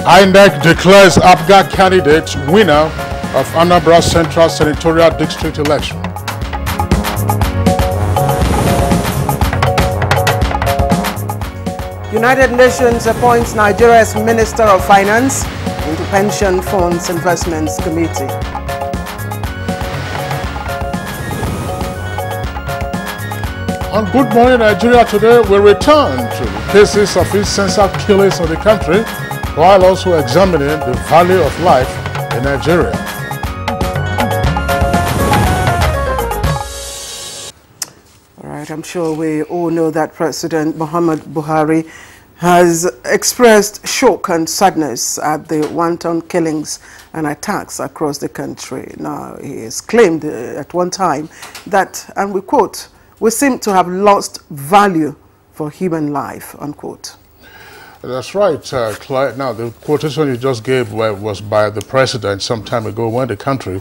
INEC declares Abuja candidate winner of Anambra Central Senatorial District election. United Nations appoints Nigeria's Minister of Finance into Pension Funds Investments Committee. On Good Morning Nigeria today, we return to the cases of censored killings in the country, while also examining the value of life in Nigeria. All right, I'm sure we all know that President Muhammad Buhari has expressed shock and sadness at the wanton killings and attacks across the country. Now, he has claimed at one time that, and we quote, "We seem to have lost value for human life," unquote. That's right, Clyde. Now, the quotation you just gave was by the president some time ago when the country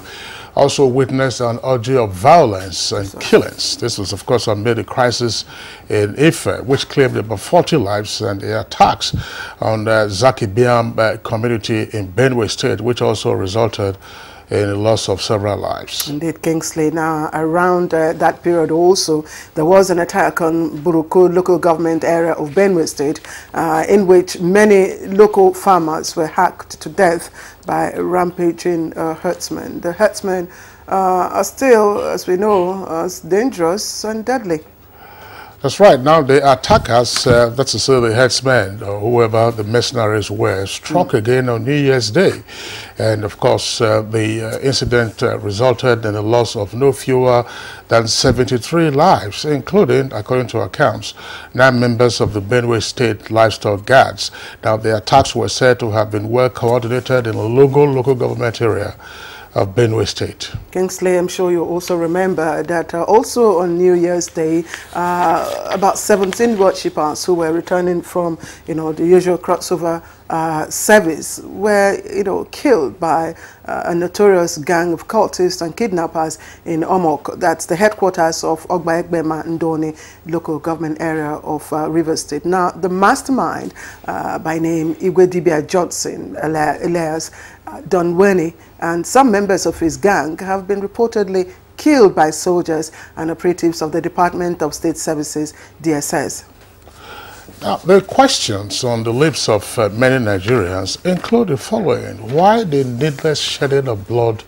also witnessed an orgy of violence and killings. This was, of course, amid the crisis in Ife, which claimed about 40 lives, and the attacks on the Zakibiam community in Benue State, which also resulted in the loss of several lives. Indeed, Kingsley. Now, around that period also, there was an attack on Buruku local government area of Benue State, in which many local farmers were hacked to death by rampaging herdsmen. The herdsmen are still, as we know, as dangerous and deadly. That's right. Now, the attackers, that's to say the herdsmen or whoever the mercenaries were, struck again on New Year's Day. And, of course, the incident resulted in the loss of no fewer than 73 lives, including, according to accounts, 9 members of the Benue State Livestock Guards. Now, the attacks were said to have been well coordinated in a local government area of Benue State. Kingsley, I'm sure you also remember that also on New Year's Day, about 17 worshippers who were returning from, the usual crossover service were, killed by a notorious gang of cultists and kidnappers in Omok. That's the headquarters of Ogba-Egbema Ndoni local government area of Rivers State. Now, the mastermind by name Igwedibia Johnson, Elias Donweni, and some members of his gang have been reportedly killed by soldiers and operatives of the Department of State Services, DSS. Now, the questions on the lips of many Nigerians include the following. Why the needless shedding of blood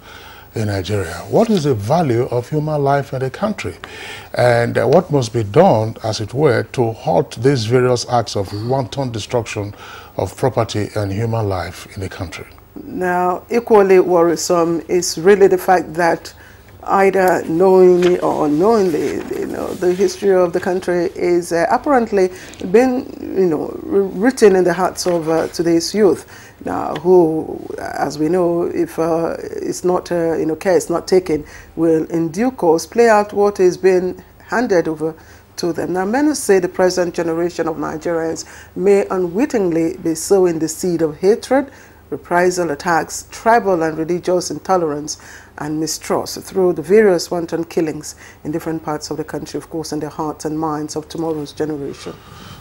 in Nigeria? What is the value of human life in the country? And what must be done, as it were, to halt these various acts of wanton destruction of property and human life in the country? Now, equally worrisome is really the fact that either knowingly or unknowingly, the history of the country is apparently been, written in the hearts of today's youth. Now, who, as we know, if it's not, care is not taken, will in due course play out what is being handed over to them. Now, many say the present generation of Nigerians may unwittingly be sowing the seed of hatred, reprisal attacks, tribal and religious intolerance, and mistrust through the various wanton killings in different parts of the country, of course, in the hearts and minds of tomorrow's generation.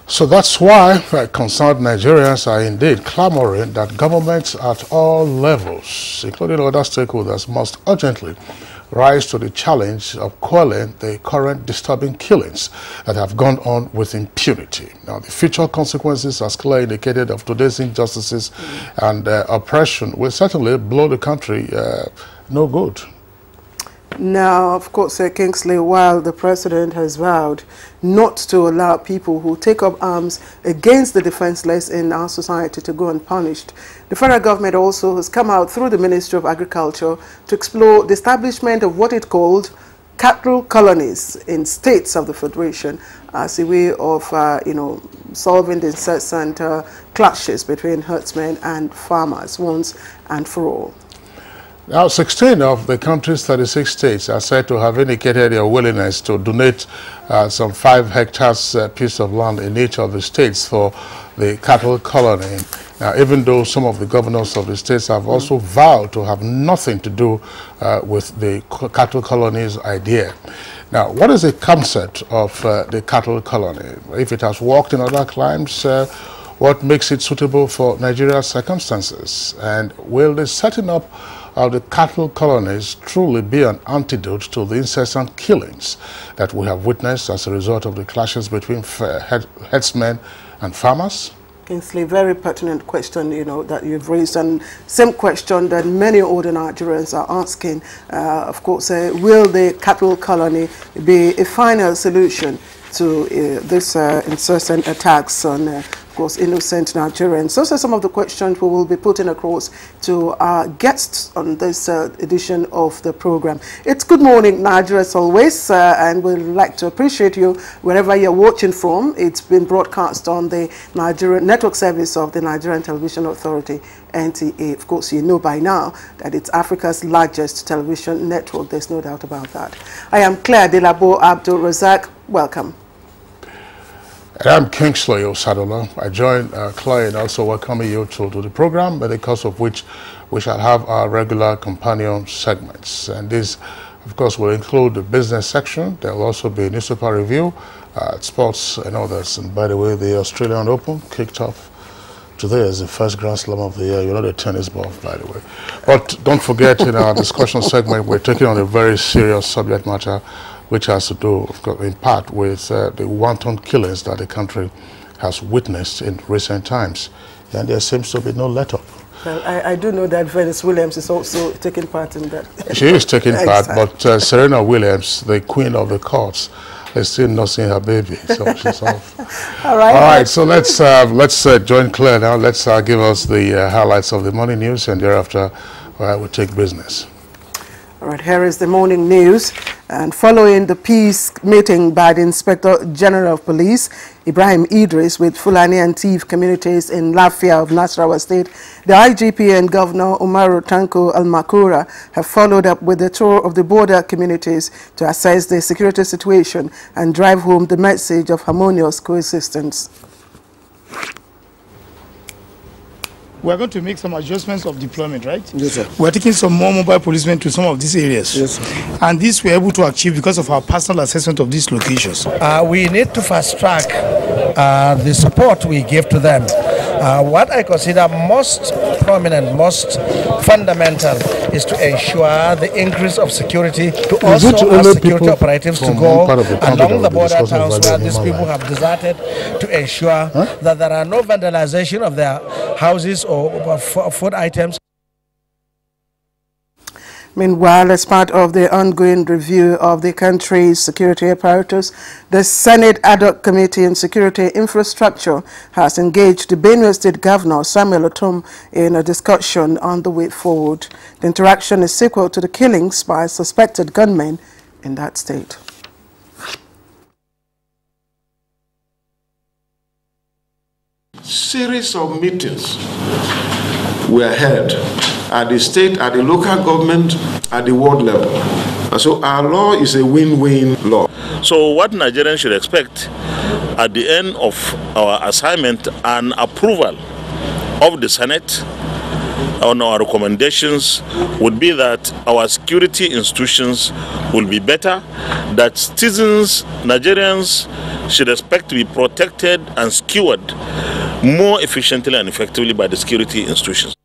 So that's why concerned Nigerians are indeed clamoring that governments at all levels, including other stakeholders, must urgently rise to the challenge of quelling the current disturbing killings that have gone on with impunity. Now, the future consequences, as clearly indicated, of today's injustices and oppression will certainly blow the country no good. Now, of course, Kingsley, while the president has vowed not to allow people who take up arms against the defenseless in our society to go unpunished, the federal government also has come out through the Ministry of Agriculture to explore the establishment of what it called cattle colonies in states of the Federation as a way of, solving the incessant clashes between herdsmen and farmers once and for all. Now, 16 of the country's 36 states are said to have indicated their willingness to donate some 5 hectares piece of land in each of the states for the cattle colony. Now, even though some of the governors of the states have also vowed to have nothing to do with the cattle colonies idea. Now, what is the concept of the cattle colony? If it has worked in other climes, What makes it suitable for Nigeria's circumstances? And will the setting up of the cattle colonies truly be an antidote to the incessant killings that we have witnessed as a result of the clashes between herdsmen and farmers? Kingsley, very pertinent question, that you've raised, and same question that many older Nigerians are asking. Of course, will the cattle colony be a final solution to this incessant attacks on, of course, innocent Nigerians? Those are some of the questions we will be putting across to our guests on this edition of the program. It's Good Morning Nigeria as always, and we'd like to appreciate you wherever you're watching from. It's been broadcast on the Nigerian network service of the Nigerian Television Authority, NTA. Of course, you know by now that it's Africa's largest television network. There's no doubt about that. I am Claire Delabo Abdul Razak. Welcome. I'm Kingsley Osadola. I join Clay in also welcoming you to the program, but the course of which we shall have our regular companion segments. And this, of course, will include the business section. There will also be a newspaper review, sports and others. And by the way, the Australian Open kicked off today as the first Grand Slam of the year. You're not a tennis ball, by the way. But don't forget, in our discussion segment, we're taking on a very serious subject matter, which has to do, in part, with the wanton killings that the country has witnessed in recent times. And there seems to be no let-up. Well, I do know that Venus Williams is also taking part in that. She is taking part, but Serena Williams, the queen of the courts, is still nursing her baby, so she's off. All right. All right, so let's join Claire now. Let's give us the highlights of the morning news, and thereafter we'll take business. All right, here is the morning news. And following the peace meeting by the Inspector General of Police, Ibrahim Idris, with Fulani and Tiv communities in Lafia of Nasarawa State, the IGP and Governor Umaru Tanko Al-Makura have followed up with a tour of the border communities to assess the security situation and drive home the message of harmonious coexistence. We're going to make some adjustments of deployment, right? Yes, sir. We're taking some more mobile policemen to some of these areas. Yes, sir. And this we're able to achieve because of our personal assessment of these locations. We need to fast track the support we give to them. What I consider most prominent, most fundamental is to ensure the increase of security, to also have security operatives to go along the border towns where these people have deserted, to ensure that there are no vandalization of their houses or food items. Meanwhile, as part of the ongoing review of the country's security apparatus, the Senate Ad hoc Committee on Security Infrastructure has engaged the Benue State Governor, Samuel Otom, in a discussion on the way forward. The interaction is sequel to the killings by suspected gunmen in that state. Series of meetings were held at the state, at the local government, at the world level. And so our law is a win-win law. So what Nigerians should expect at the end of our assignment and approval of the Senate on our recommendations would be that our security institutions will be better, that citizens, Nigerians, should expect to be protected and secured more efficiently and effectively by the security institutions.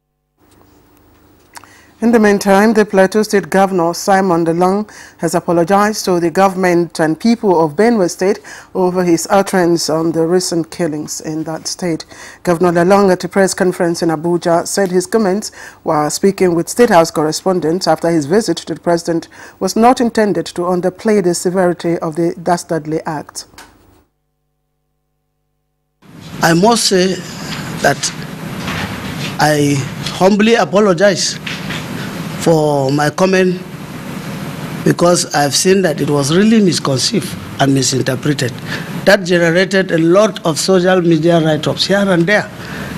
In the meantime, the Plateau State Governor, Simon DeLong, has apologized to the government and people of Benue State over his utterance on the recent killings in that state. Governor DeLong, at a press conference in Abuja, said his comments while speaking with State House correspondents after his visit to the president was not intended to underplay the severity of the dastardly act. I must say that I humbly apologize for my comment, because I've seen that it was really misconceived and misinterpreted. That generated a lot of social media write-ups here and there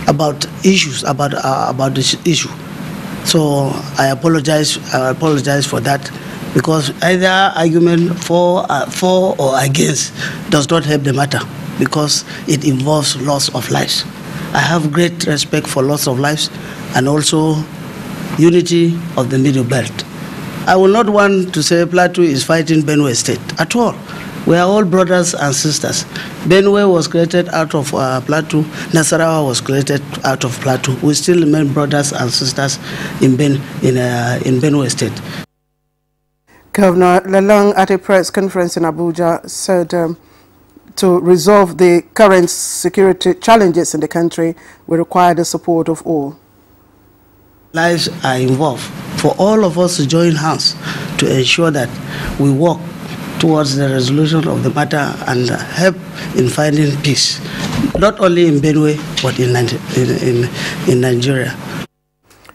about issues, about this issue. So I apologize for that, because either argument for or against does not help the matter, because it involves loss of lives. I have great respect for loss of lives and also unity of the Middle Belt. I will not want to say Plateau is fighting Benue State at all. We are all brothers and sisters. Benue was created out of Plateau. Nasarawa was created out of Plateau. We still remain brothers and sisters in Benue State. Governor Lalong, at a press conference in Abuja, said to resolve the current security challenges in the country, we require the support of all. Lives are involved for all of us to join hands to ensure that we work towards the resolution of the matter and help in finding peace, not only in Benue, but in Nigeria.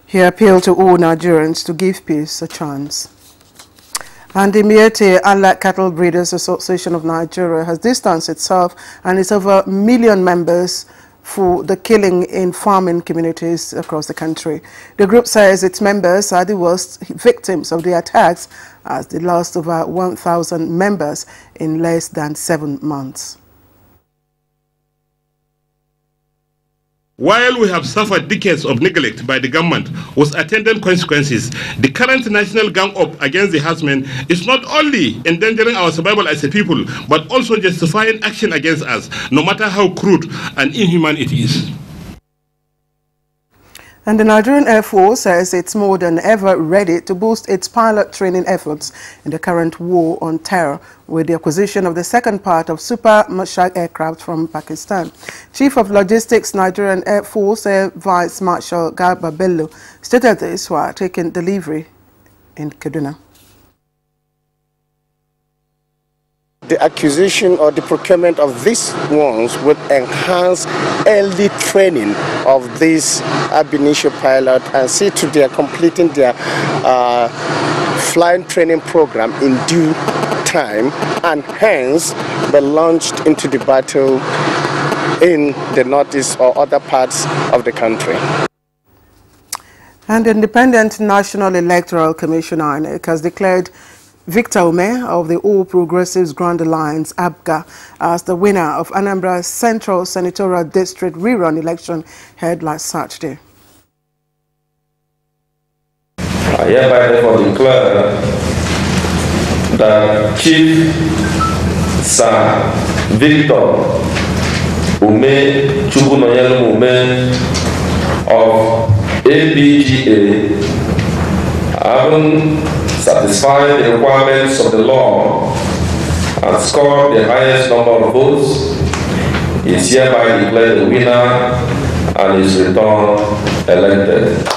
He appealed to all Nigerians to give peace a chance. And the Miete Allied Cattle Breeders Association of Nigeria has distanced itself and its over 1 million members for the killing in farming communities across the country. The group says its members are the worst victims of the attacks, as they lost over 1,000 members in less than 7 months. While we have suffered decades of neglect by the government with attendant consequences, the current national gang-up against the herdsmen is not only endangering our survival as a people, but also justifying action against us, no matter how crude and inhuman it is. And the Nigerian Air Force says it's more than ever ready to boost its pilot training efforts in the current war on terror with the acquisition of the second part of Super Mashak aircraft from Pakistan. Chief of Logistics, Nigerian Air Force Air Vice Marshal Garba Bello stated this while taking delivery in Kaduna. The acquisition or the procurement of these ones would enhance early training of these ab initio pilot and see to their completing their flying training program in due time, and hence be launched into the battle in the northeast or other parts of the country. And the Independent National Electoral Commission (INEC) has declared Victor Ume of the All Progressives Grand Alliance, ABGA, as the winner of Anambra Central Senatorial District rerun election held last Saturday. I hereby therefore declare that Chief Sir Victor Ume Chubunoyelu Ume of ABGA, having satisfied the requirements of the law and scored the highest number of votes, is hereby declared the winner and is returned elected.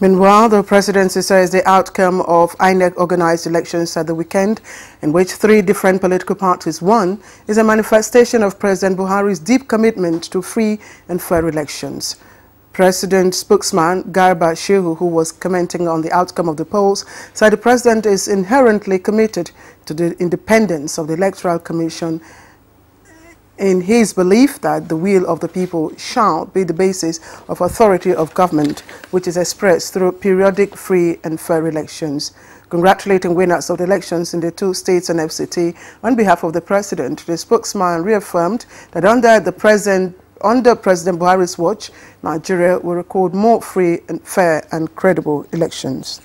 Meanwhile, the presidency says the outcome of INEC organized elections at the weekend, in which 3 different political parties won, is a manifestation of President Buhari's deep commitment to free and fair elections. President spokesman Garba Shehu, who was commenting on the outcome of the polls, said the president is inherently committed to the independence of the Electoral Commission in his belief that the will of the people shall be the basis of authority of government, which is expressed through periodic free and fair elections. Congratulating winners of the elections in the 2 states and FCT, on behalf of the president, the spokesman reaffirmed that under President Buhari's watch, Nigeria will record more free and fair and credible elections.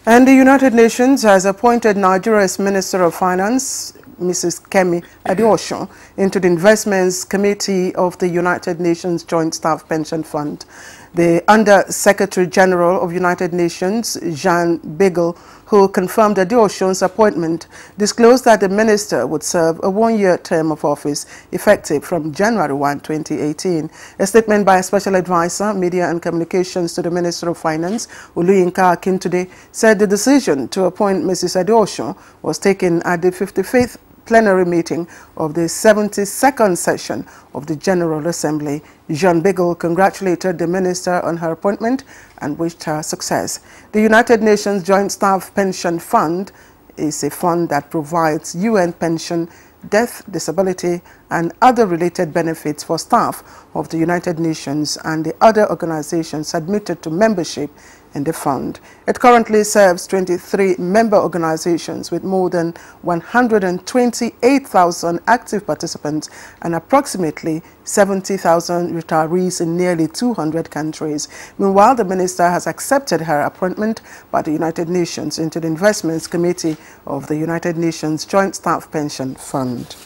And the United Nations has appointed Nigeria's Minister of Finance, Mrs. Kemi Adeosun, into the Investments Committee of the United Nations Joint Staff Pension Fund. The Under-Secretary General of United Nations, Jean Beagle, who confirmed Adeosun's appointment, disclosed that the minister would serve a 1-year term of office effective from January 1, 2018. A statement by a special advisor, Media and Communications to the Minister of Finance, Oluyinka Akintunde, said the decision to appoint Mrs. Adeosun was taken at the 55th plenary meeting of the 72nd session of the General Assembly. Jean Beagle congratulated the minister on her appointment and wished her success. The United Nations Joint Staff Pension Fund is a fund that provides UN pension, death, disability, and other related benefits for staff of the United Nations and the other organizations admitted to membership in the fund. It currently serves 23 member organizations with more than 128,000 active participants and approximately 70,000 retirees in nearly 200 countries. Meanwhile, the minister has accepted her appointment by the United Nations into the Investments Committee of the United Nations Joint Staff Pension Fund.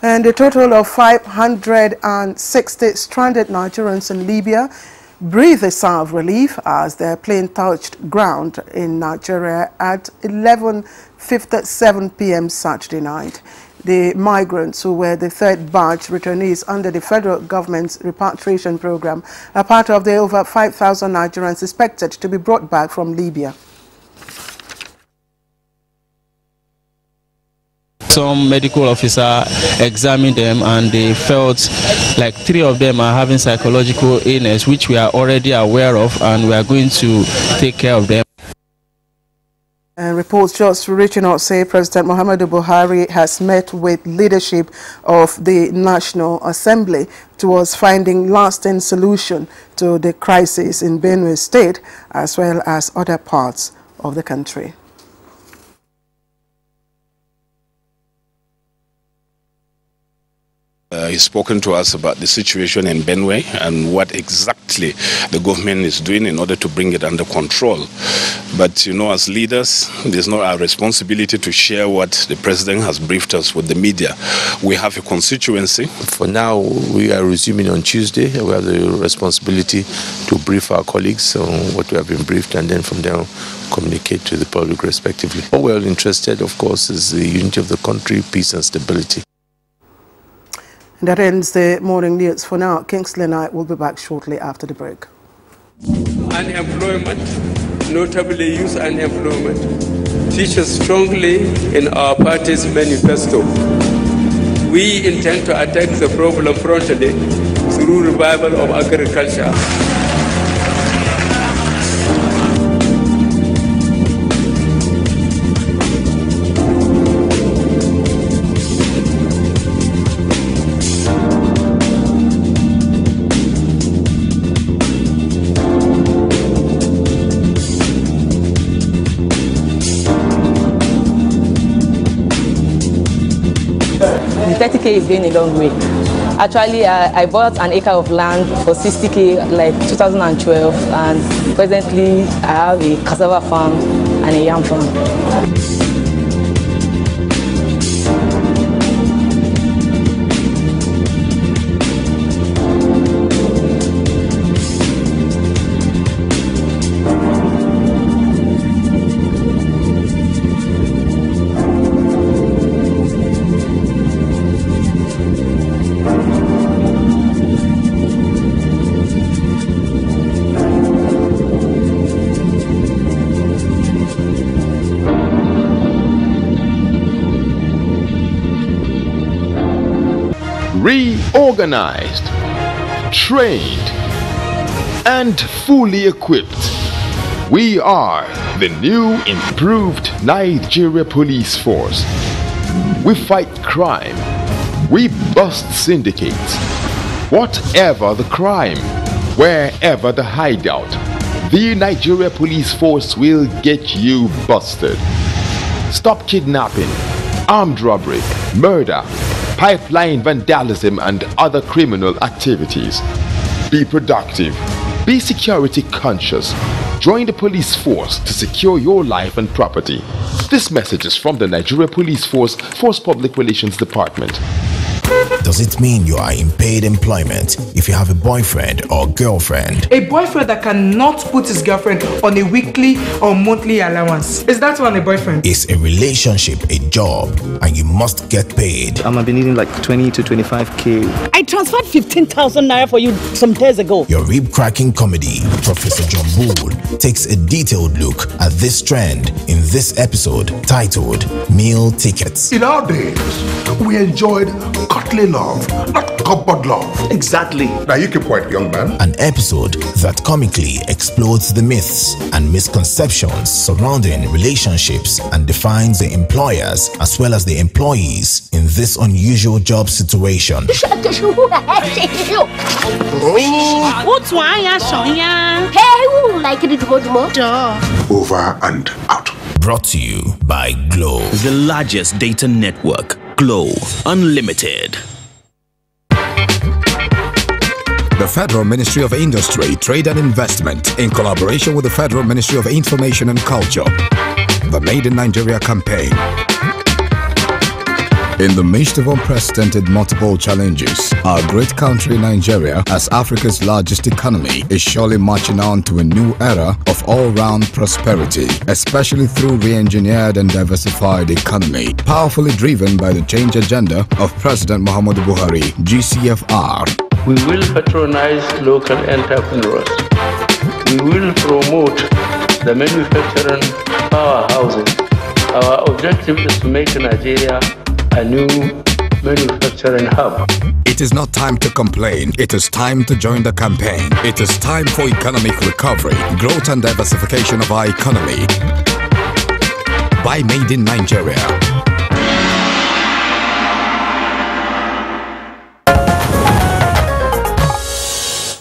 And a total of 560 stranded Nigerians in Libya breathe a sigh of relief as their plane touched ground in Nigeria at 11:57 p.m. Saturday night. The migrants, who were the third batch returnees under the federal government's repatriation program, are part of the over 5,000 Nigerians expected to be brought back from Libya. Some medical officer examined them and they felt like 3 of them are having psychological illness, which we are already aware of, and we are going to take care of them. And reports just reaching out say President Muhammadu Buhari has met with leadership of the National Assembly towards finding lasting solution to the crisis in Benue State as well as other parts of the country. He's spoken to us about the situation in Benue and what exactly the government is doing in order to bring it under control. But, you know, as leaders, it is not our responsibility to share what the president has briefed us with the media. We have a constituency. For now, we are resuming on Tuesday. We have the responsibility to brief our colleagues on what we have been briefed, and then from there communicate to the public respectively. What we're all interested, of course, is the unity of the country, peace and stability. That ends the morning news for now. Kingsley and I will be back shortly after the break. Unemployment, notably youth unemployment, features strongly in our party's manifesto. We intend to attack the problem frontally through revival of agriculture. The 30K is going a long way. Actually, I bought an acre of land for 60K like 2012, and presently I have a cassava farm and a yam farm. Reorganized, trained, and fully equipped. We are the new improved Nigeria Police Force. We fight crime. We bust syndicates. Whatever the crime, wherever the hideout, the Nigeria Police Force will get you busted. Stop kidnapping, armed robbery, murder, pipeline vandalism and other criminal activities. Be productive. Be security conscious. Join the police force to secure your life and property. This message is from the Nigeria Police Force Public Relations Department. Does it mean you are in paid employment if you have a boyfriend or girlfriend? A boyfriend that cannot put his girlfriend on a weekly or monthly allowance. Is that one a boyfriend? Is a relationship a job and you must get paid? I've been needing like 20 to 25K. I transferred 15,000 naira for you some days ago. Your rib-cracking comedy, Professor John Bull, takes a detailed look at this trend in this episode titled Meal Tickets. In our days, we enjoyed cutlet family love, not cupboard love. Exactly. Now you keep quiet, young man. An episode that comically explodes the myths and misconceptions surrounding relationships and defines the employers as well as the employees in this unusual job situation. Over and out. Brought to you by Glow, the largest data network. Glow Unlimited. The Federal Ministry of Industry, Trade and Investment, in collaboration with the Federal Ministry of Information and Culture, the Made in Nigeria campaign. In the midst of unprecedented multiple challenges, our great country Nigeria, as Africa's largest economy, is surely marching on to a new era of all-round prosperity, especially through re-engineered and diversified economy, powerfully driven by the change agenda of President Muhammadu Buhari, GCFR. We will patronize local entrepreneurs. We will promote the manufacturing powerhouses. Our objective is to make Nigeria a new manufacturing hub. It is not time to complain. It is time to join the campaign. It is time for economic recovery, growth and diversification of our economy by Made in Nigeria.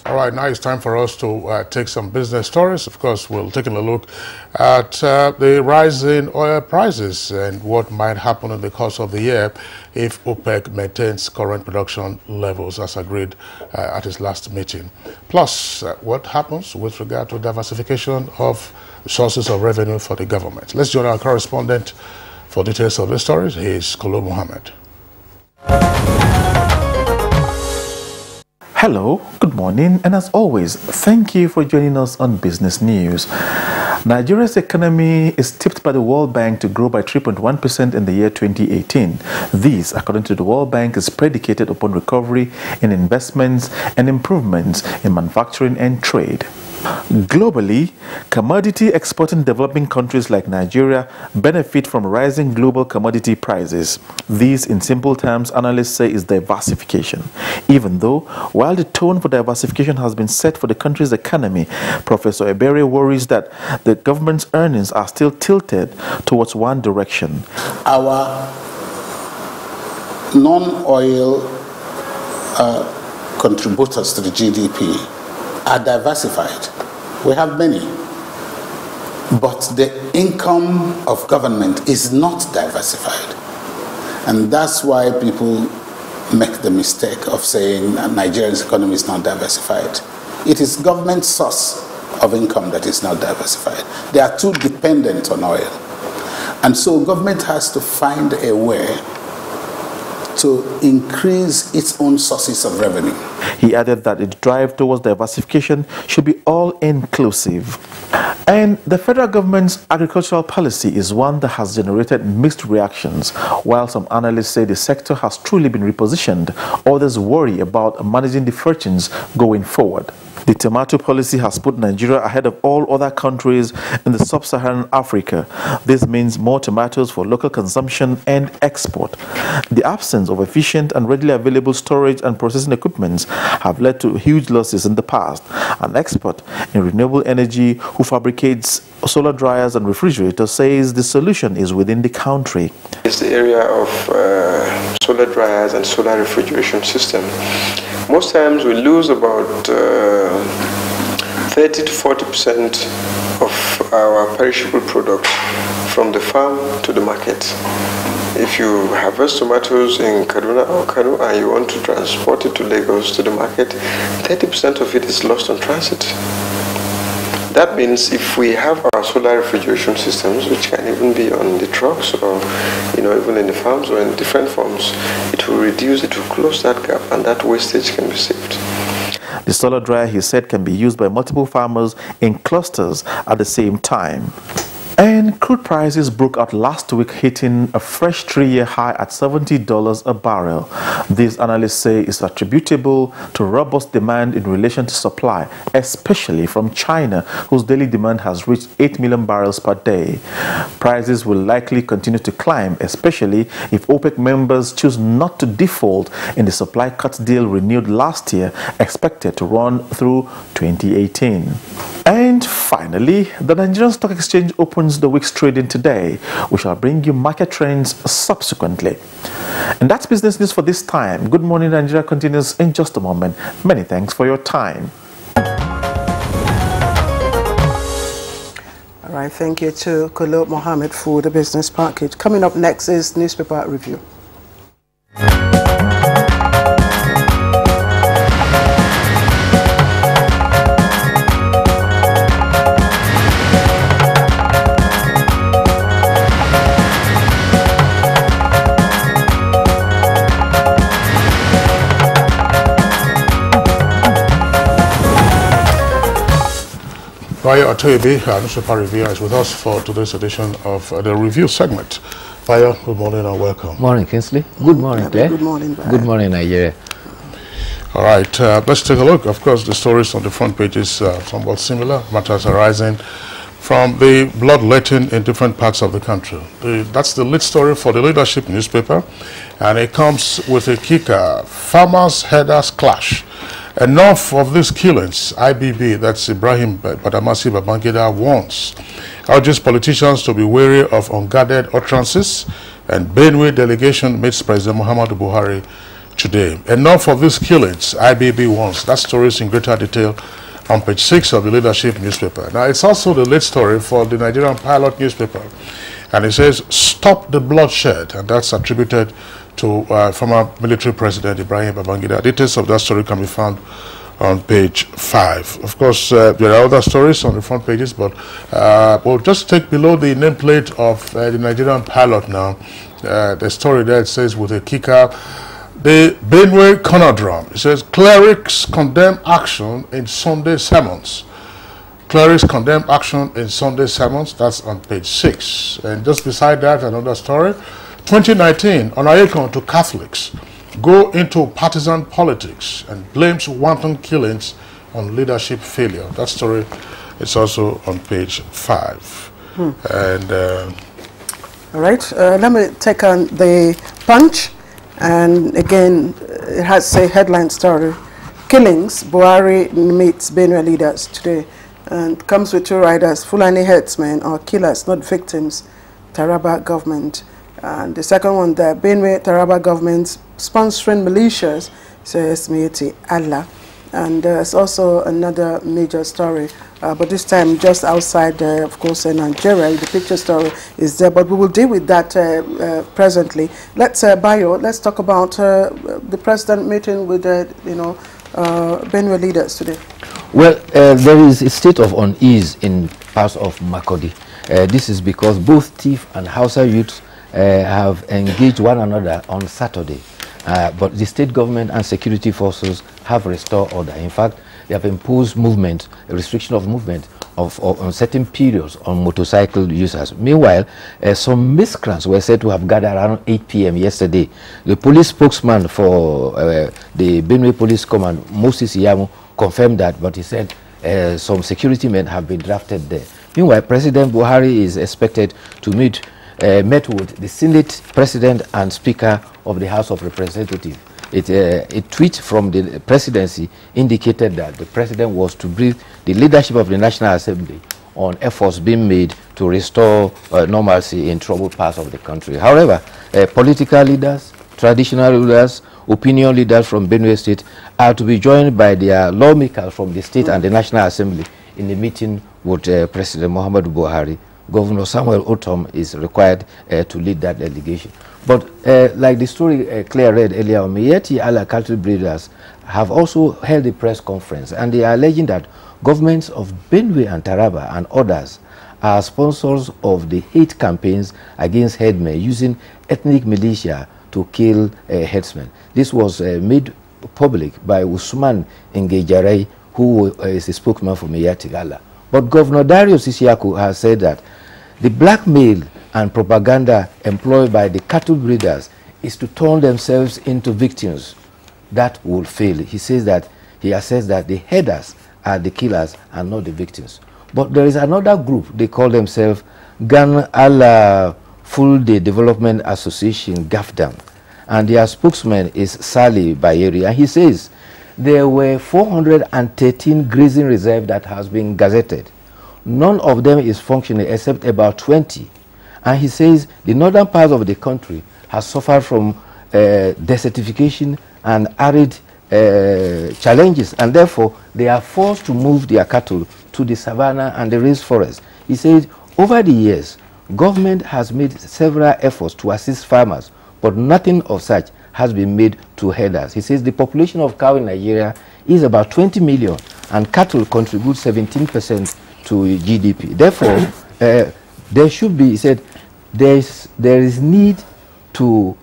All right, now it's time for us to take some business stories. Of course, we'll take a look at the rise in oil prices and what might happen in the course of the year if OPEC maintains current production levels as agreed at its last meeting. Plus, what happens with regard to diversification of sources of revenue for the government. Let's join our correspondent for details of the stories. He is Kolo Muhammad. Hello, good morning, and as always, thank you for joining us on Business News. Nigeria's economy is tipped by the World Bank to grow by 3.1% in the year 2018. This, according to the World Bank, is predicated upon recovery in investments and improvements in manufacturing and trade. Globally, commodity exporting developing countries like Nigeria benefit from rising global commodity prices. This, in simple terms, analysts say is diversification. Even though, while the tone for diversification has been set for the country's economy, Professor Ebere worries that the government's earnings are still tilted towards one direction. Our non-oil contributors to the GDP are diversified. We have many. But the income of government is not diversified. And that's why people make the mistake of saying Nigeria's economy is not diversified. It is government source of income that is not diversified. They are too dependent on oil. And so government has to find a way to increase its own sources of revenue. He added that the drive towards diversification should be all-inclusive. And the federal government's agricultural policy is one that has generated mixed reactions. While some analysts say the sector has truly been repositioned, others worry about managing the fortunes going forward. The tomato policy has put Nigeria ahead of all other countries in the sub-Saharan Africa. This means more tomatoes for local consumption and export. The absence of efficient and readily available storage and processing equipment have led to huge losses in the past. An expert in renewable energy who fabricates solar dryers and refrigerators says the solution is within the country. It's the area of solar dryers and solar refrigeration system. Most times we lose about 30 to 40% of our perishable product from the farm to the market. If you harvest tomatoes in Kaduna or Kano and you want to transport it to Lagos to the market, 30% of it is lost on transit. That means if we have our solar refrigeration systems, which can even be on the trucks or even in the farms or in different forms, it will reduce, it will close that gap, and that wastage can be saved. The solar dryer, he said, can be used by multiple farmers in clusters at the same time. And crude prices broke out last week, hitting a fresh 3-year high at $70 a barrel. These analysts say it's attributable to robust demand in relation to supply, especially from China, whose daily demand has reached 8 million barrels per day. Prices will likely continue to climb, especially if OPEC members choose not to default in the supply cut deal renewed last year, expected to run through 2018. And finally, the Nigerian Stock Exchange opens the week's trading today. We shall bring you market trends subsequently. And that's business news for this time. Good Morning Nigeria continues in just a moment. Many thanks for your time. All right, thank you to Kolo Mohammed for the business package. Coming up next is newspaper review. Bayo Atoyebi, our newspaper reviewer, is with us for today's edition of the review segment. Bayo, good morning and welcome. Morning, Kingsley. Good morning, Claire. Good morning, Bayo. Good morning, Nigeria. All right, let's take a look. Of course, the stories on the front page is somewhat similar, matters arising from the bloodletting in different parts of the country. That's the lead story for the Leadership newspaper, and it comes with a kicker: farmers headers clash. Enough of these killings. IBB, that's Ibrahim Badamasi Babangida, warns, urges politicians to be wary of unguarded utterances, and Benue delegation meets President Muhammadu Buhari today. Enough of these killings, IBB warns. That story is in greater detail on page 6 of the Leadership newspaper. Now, it's also the lead story for the Nigerian Pilot newspaper, and it says, "Stop the bloodshed," and that's attributed to former military president Ibrahim Babangida. Details of that story can be found on page 5. Of course, there are other stories on the front pages, but we'll just take below the nameplate of the Nigerian Pilot now. The story there, it says with a kicker, the Benue conundrum. It says, clerics condemn action in Sunday sermons. Clerics condemn action in Sunday sermons. That's on page 6. And just beside that, another story. 2019, Onayekon to Catholics go into partisan politics and blames wanton killings on leadership failure. That story is also on page 5. And all right, let me take on the Punch, and again, it has a headline story: killings. Buhari meets Benue leaders today, and comes with 2 riders: Fulani headsmen or killers, not victims. Taraba government. And the second one, the Benue Taraba government sponsoring militias, says Mieti Allah. And there's also another major story, but this time just outside, of course, Nigeria. The picture story is there, but we will deal with that presently. Let's, Bayo, let's talk about the president meeting with Benue leaders today. Well, there is a state of unease in parts of Makodi. This is because both Tif and Hausa youths have engaged one another on Saturday, but the state government and security forces have restored order. In fact, they have imposed movement, a restriction of movement on certain periods on motorcycle users. Meanwhile, some miscreants were said to have gathered around 8 p.m. yesterday. The police spokesman for the Benue Police Command, Moses Iyamu, confirmed that, but he said some security men have been drafted there. Meanwhile, President Buhari is expected to met with the Senate President and Speaker of the House of Representatives. A tweet from the presidency indicated that the president was to brief the leadership of the National Assembly on efforts being made to restore normalcy in troubled parts of the country. However, political leaders, traditional leaders, opinion leaders from Benue State are to be joined by their lawmakers from the state and the National Assembly in the meeting with President Muhammadu Buhari. Governor Samuel Otom is required to lead that delegation. But like the story Claire read earlier on, Mieti Allah cattle breeders have also held a press conference, and they are alleging that governments of Benue and Taraba and others are sponsors of the hate campaigns against headmen using ethnic militia to kill headsmen. This was made public by Usman Ngejare, who is a spokesman for Mieti Allah. But Governor Darius Isiaku has said that the blackmail and propaganda employed by the cattle breeders is to turn themselves into victims. That will fail. He says that, he assesses that the headers are the killers and not the victims. But there is another group, they call themselves Gan Ala Full Day Development Association, GAFDAM, and their spokesman is Sali Bayeri, and he says there were 413 grazing reserves that has been gazetted. None of them is functioning except about 20. And he says the northern part of the country has suffered from desertification and arid challenges, and therefore they are forced to move their cattle to the savannah and the rainforest. He said over the years, government has made several efforts to assist farmers, but nothing of such has been made to herders. He says the population of cow in Nigeria is about 20 million, and cattle contribute 17% to GDP. Therefore, there should be, he said, there is need to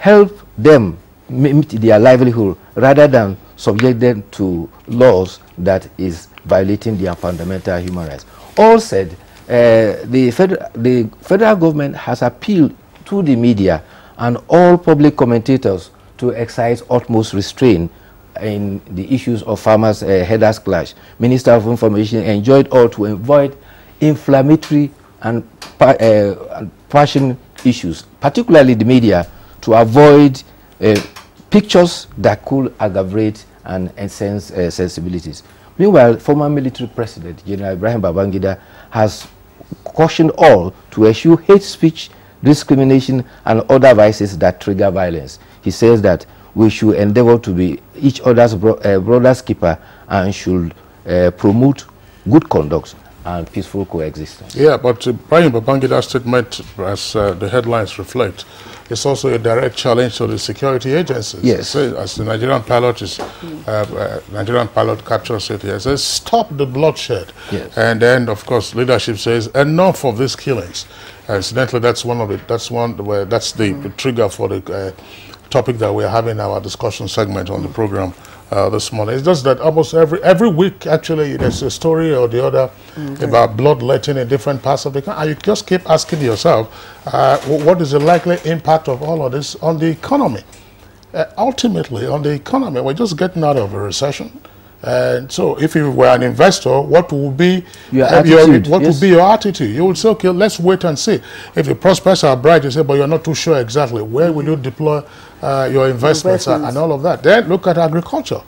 help them meet their livelihood rather than subject them to laws that is violating their fundamental human rights. All said, the federal government has appealed to the media and all public commentators to exercise utmost restraint in the issues of farmers' headers clash. Minister of Information enjoined all to avoid inflammatory and passion issues, particularly the media, to avoid pictures that could aggravate and enhance sensibilities. Meanwhile, former military president General Ibrahim Babangida has cautioned all to eschew hate speech, discrimination, and other vices that trigger violence. He says that we should endeavor to be each other's brother's keeper and should promote good conduct and peaceful coexistence. Yeah, but Ibrahim Babangida's statement, as the headlines reflect, is also a direct challenge to the security agencies. Yes. As the Nigerian pilot is, Nigerian pilot captures it here, says stop the bloodshed. Yes. And then, of course, leadership says enough of these killings. Incidentally, that's the trigger for the topic that we're having our discussion segment on the program this morning. It's just that almost every week, actually, there's a story or the other about bloodletting in different parts of the country. And you just keep asking yourself, what is the likely impact of all of this on the economy? Ultimately, on the economy, we're just getting out of a recession. And so if you were an investor, what would be your attitude? Would be your attitude? You would say, okay, let's wait and see. If the prospects are bright, you say, but you're not too sure exactly. Where will you deploy your investments and all of that? Then look at agriculture.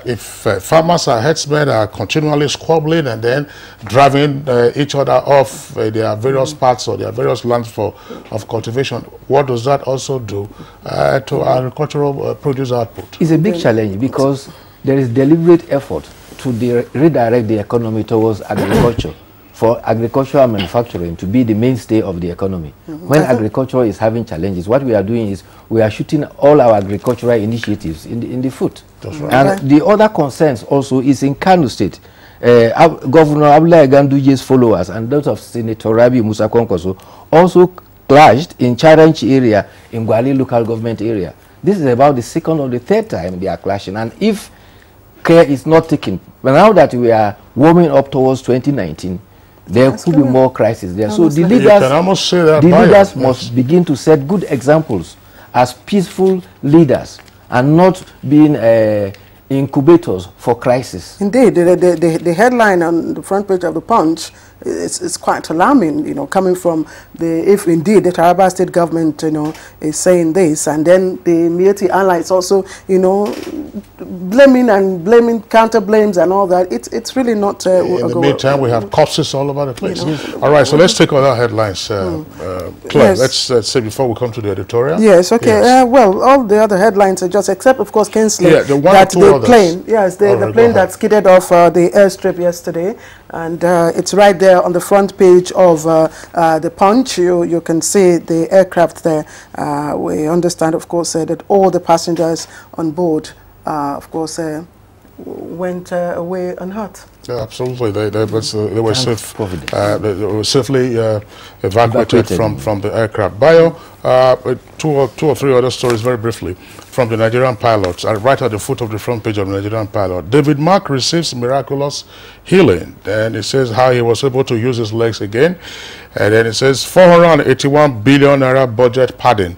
If farmers and herdsmen are continually squabbling and then driving each other off their various parts or their various lands of cultivation, what does that also do to agricultural produce output? It's a big challenge because there is deliberate effort to redirect the economy towards agriculture, for agricultural manufacturing to be the mainstay of the economy. When agriculture is having challenges, what we are doing is we are shooting all our agricultural initiatives in the foot. That's right. And the other concerns also is in Kano State. Governor Abdullahi Ganduje's followers and those of Senator Rabi Musa Kwankwaso also clashed in Charanchi area, in Gwali local government area. This is about the second or the third time they are clashing. And if care is not taken, but now that we are warming up towards 2019, there could be more crisis there. So the leaders must begin to set good examples as peaceful leaders and not being incubators for crisis. Indeed, the headline on the front page of the Punch is quite alarming, you know, coming from if indeed the Taraba state government, you know, is saying this, and then the Mieti allies also, you know, blaming, counter blames and all that. It's really not. In the meantime, we have corpses all over the place. You know, all right, so let's take other headlines. Claire, yes. let's say before we come to the editorial. Yes, okay. Yes. Well, all the other headlines are just, except of course Kingsley, that the plane, the plane that skidded off the airstrip yesterday, and it's right there on the front page of the Punch. You can see the aircraft there. We understand, of course, that all the passengers on board, of course, went away unhurt. Yeah, absolutely. They were safely evacuated from the aircraft. Bio, two or three other stories very briefly from the Nigerian pilots. Right at the foot of the front page of the Nigerian pilot. David Mark receives miraculous healing. And it says how he was able to use his legs again. And then it says 481 billion naira budget padding.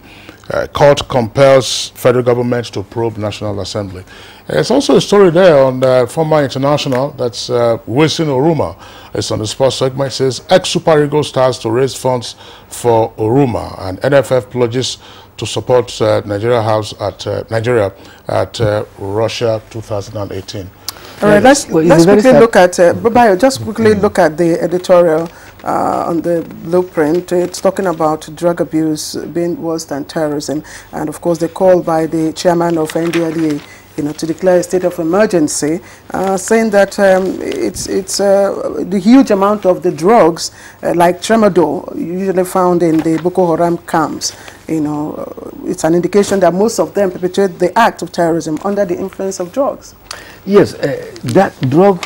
Court compels federal government to probe National Assembly. There's also a story there on former international, that's Wilson Oruma. It's on the sports segment. It says ex-Super Eagles stars to raise funds for Oruma, and NFF pledges to support Nigeria at Russia 2018. All right, let's quickly look at Babayo, just quickly look at the editorial on the blueprint. It's talking about drug abuse being worse than terrorism, and of course the call by the chairman of NDLEA, to declare a state of emergency, saying that it's the huge amount of the drugs like tramadol usually found in the Boko Haram camps. It's an indication that most of them perpetrate the act of terrorism under the influence of drugs. Yes, that drug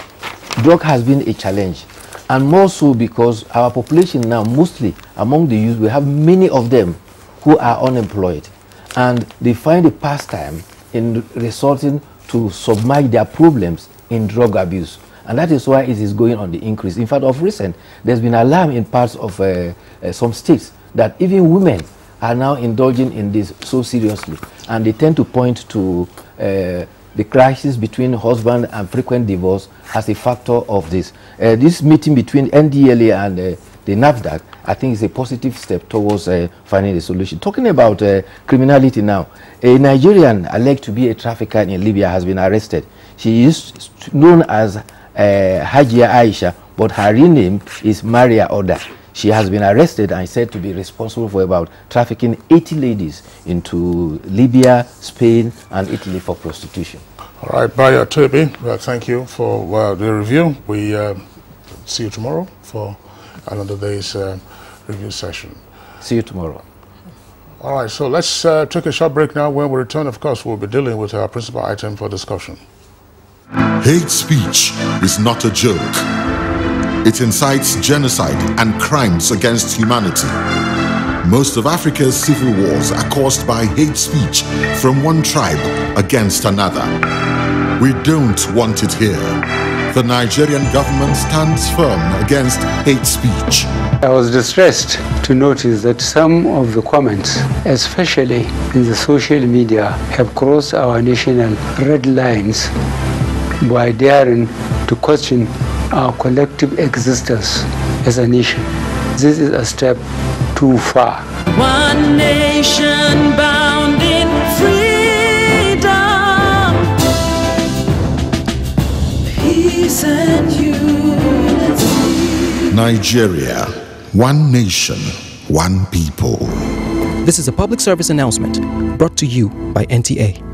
has been a challenge, and more so because our population now, mostly among the youth, we have many of them who are unemployed, and they find a pastime in resorting to submerge their problems in drug abuse, and that is why it is going on the increase. In fact, of recent, there's been alarm in parts of some states that even women are now indulging in this so seriously, and they tend to point to the crisis between husband and frequent divorce as a factor of this. This meeting between NDLA and the NAFDAC, I think, is a positive step towards finding a solution. Talking about criminality now, a Nigerian alleged to be a trafficker in Libya has been arrested. She is known as Hajia Aisha, but her real name is Maria Oda. She has been arrested and said to be responsible for about trafficking 80 ladies into Libya, Spain, and Italy for prostitution. All right, Bayo Toby, thank you for the review. We see you tomorrow for another day's review session. See you tomorrow. All right, so let's take a short break now. When we return, of course, we'll be dealing with our principal item for discussion. Hate speech is not a joke. It incites genocide and crimes against humanity. Most of Africa's civil wars are caused by hate speech from one tribe against another. We don't want it here. The Nigerian government stands firm against hate speech. I was distressed to notice that some of the comments, especially in the social media, have crossed our national red lines by daring to question our collective existence as a nation. This is a step too far. One nation bound in freedom, peace and unity. Nigeria, one nation, one people. This is a public service announcement brought to you by NTA.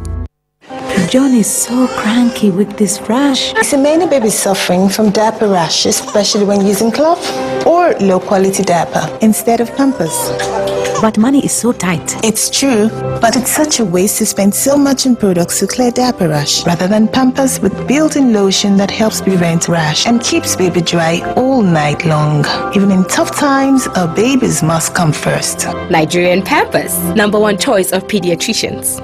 John is so cranky with this rash. See, many babies suffering from diaper rash, especially when using cloth or low-quality diaper instead of Pampers. But money is so tight. It's true, but it's such a waste to spend so much on products to clear diaper rash rather than Pampers with built-in lotion that helps prevent rash and keeps baby dry all night long. Even in tough times, our babies must come first. Nigerian Pampers, #1 choice of pediatricians.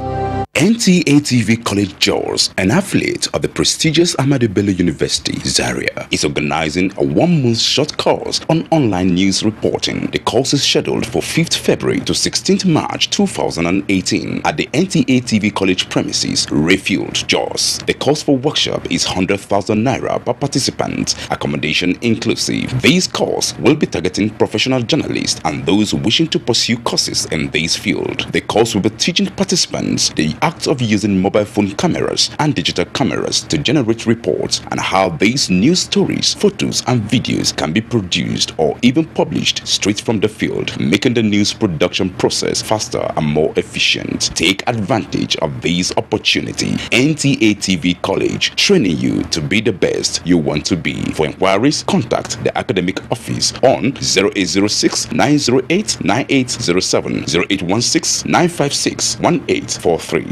NTA TV College Jos, an affiliate of the prestigious Ahmadu Bello University, Zaria, is organizing a one-month short course on online news reporting. The course is scheduled for 5th February to 16th March 2018 at the NTA TV College premises, Rayfield, Jos. The cost for workshop is 100,000 naira per participant, accommodation inclusive. This course will be targeting professional journalists and those wishing to pursue courses in this field. The course will be teaching participants the act of using mobile phone cameras and digital cameras to generate reports and how these news stories, photos and videos can be produced or even published straight from the field, making the news production process faster and more efficient. Take advantage of this opportunity. NTA TV College, training you to be the best you want to be. For inquiries, contact the academic office on 0806 908 9807, 0816 956 1843.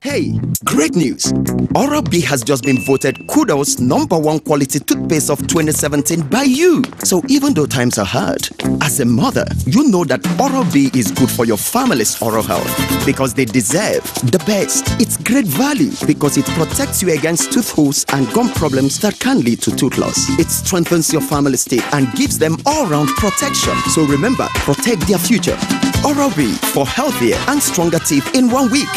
Hey, great news! Oral-B has just been voted Kudos #1 quality toothpaste of 2017 by you. So even though times are hard, as a mother, you know that Oral-B is good for your family's oral health because they deserve the best. It's great value because it protects you against tooth holes and gum problems that can lead to tooth loss. It strengthens your family's teeth and gives them all-round protection. So remember, protect their future. Oral-B for healthier and stronger teeth in 1 week.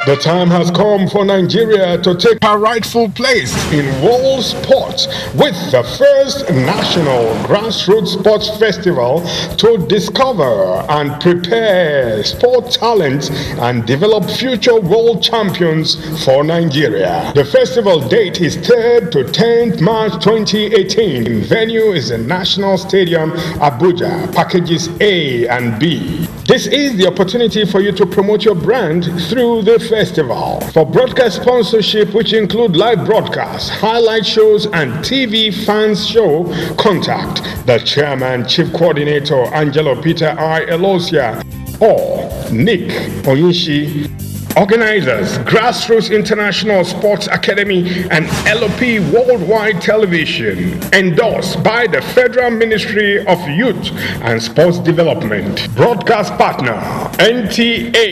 The time has come for Nigeria to take her rightful place in world sports with the first national grassroots sports festival to discover and prepare sport talents and develop future world champions for Nigeria. The festival date is 3rd to 10th March 2018. Venue is the National Stadium, Abuja, packages A and B. This is the opportunity for you to promote your brand through the festival. For broadcast sponsorship, which include live broadcasts, highlight shows, and TV fans show, contact the chairman, chief coordinator, Angelo Peter I. Elosia, or Nick Onyishi. Organizers, Grassroots International Sports Academy and LOP Worldwide Television. Endorsed by the Federal Ministry of Youth and Sports Development. Broadcast partner, NTA.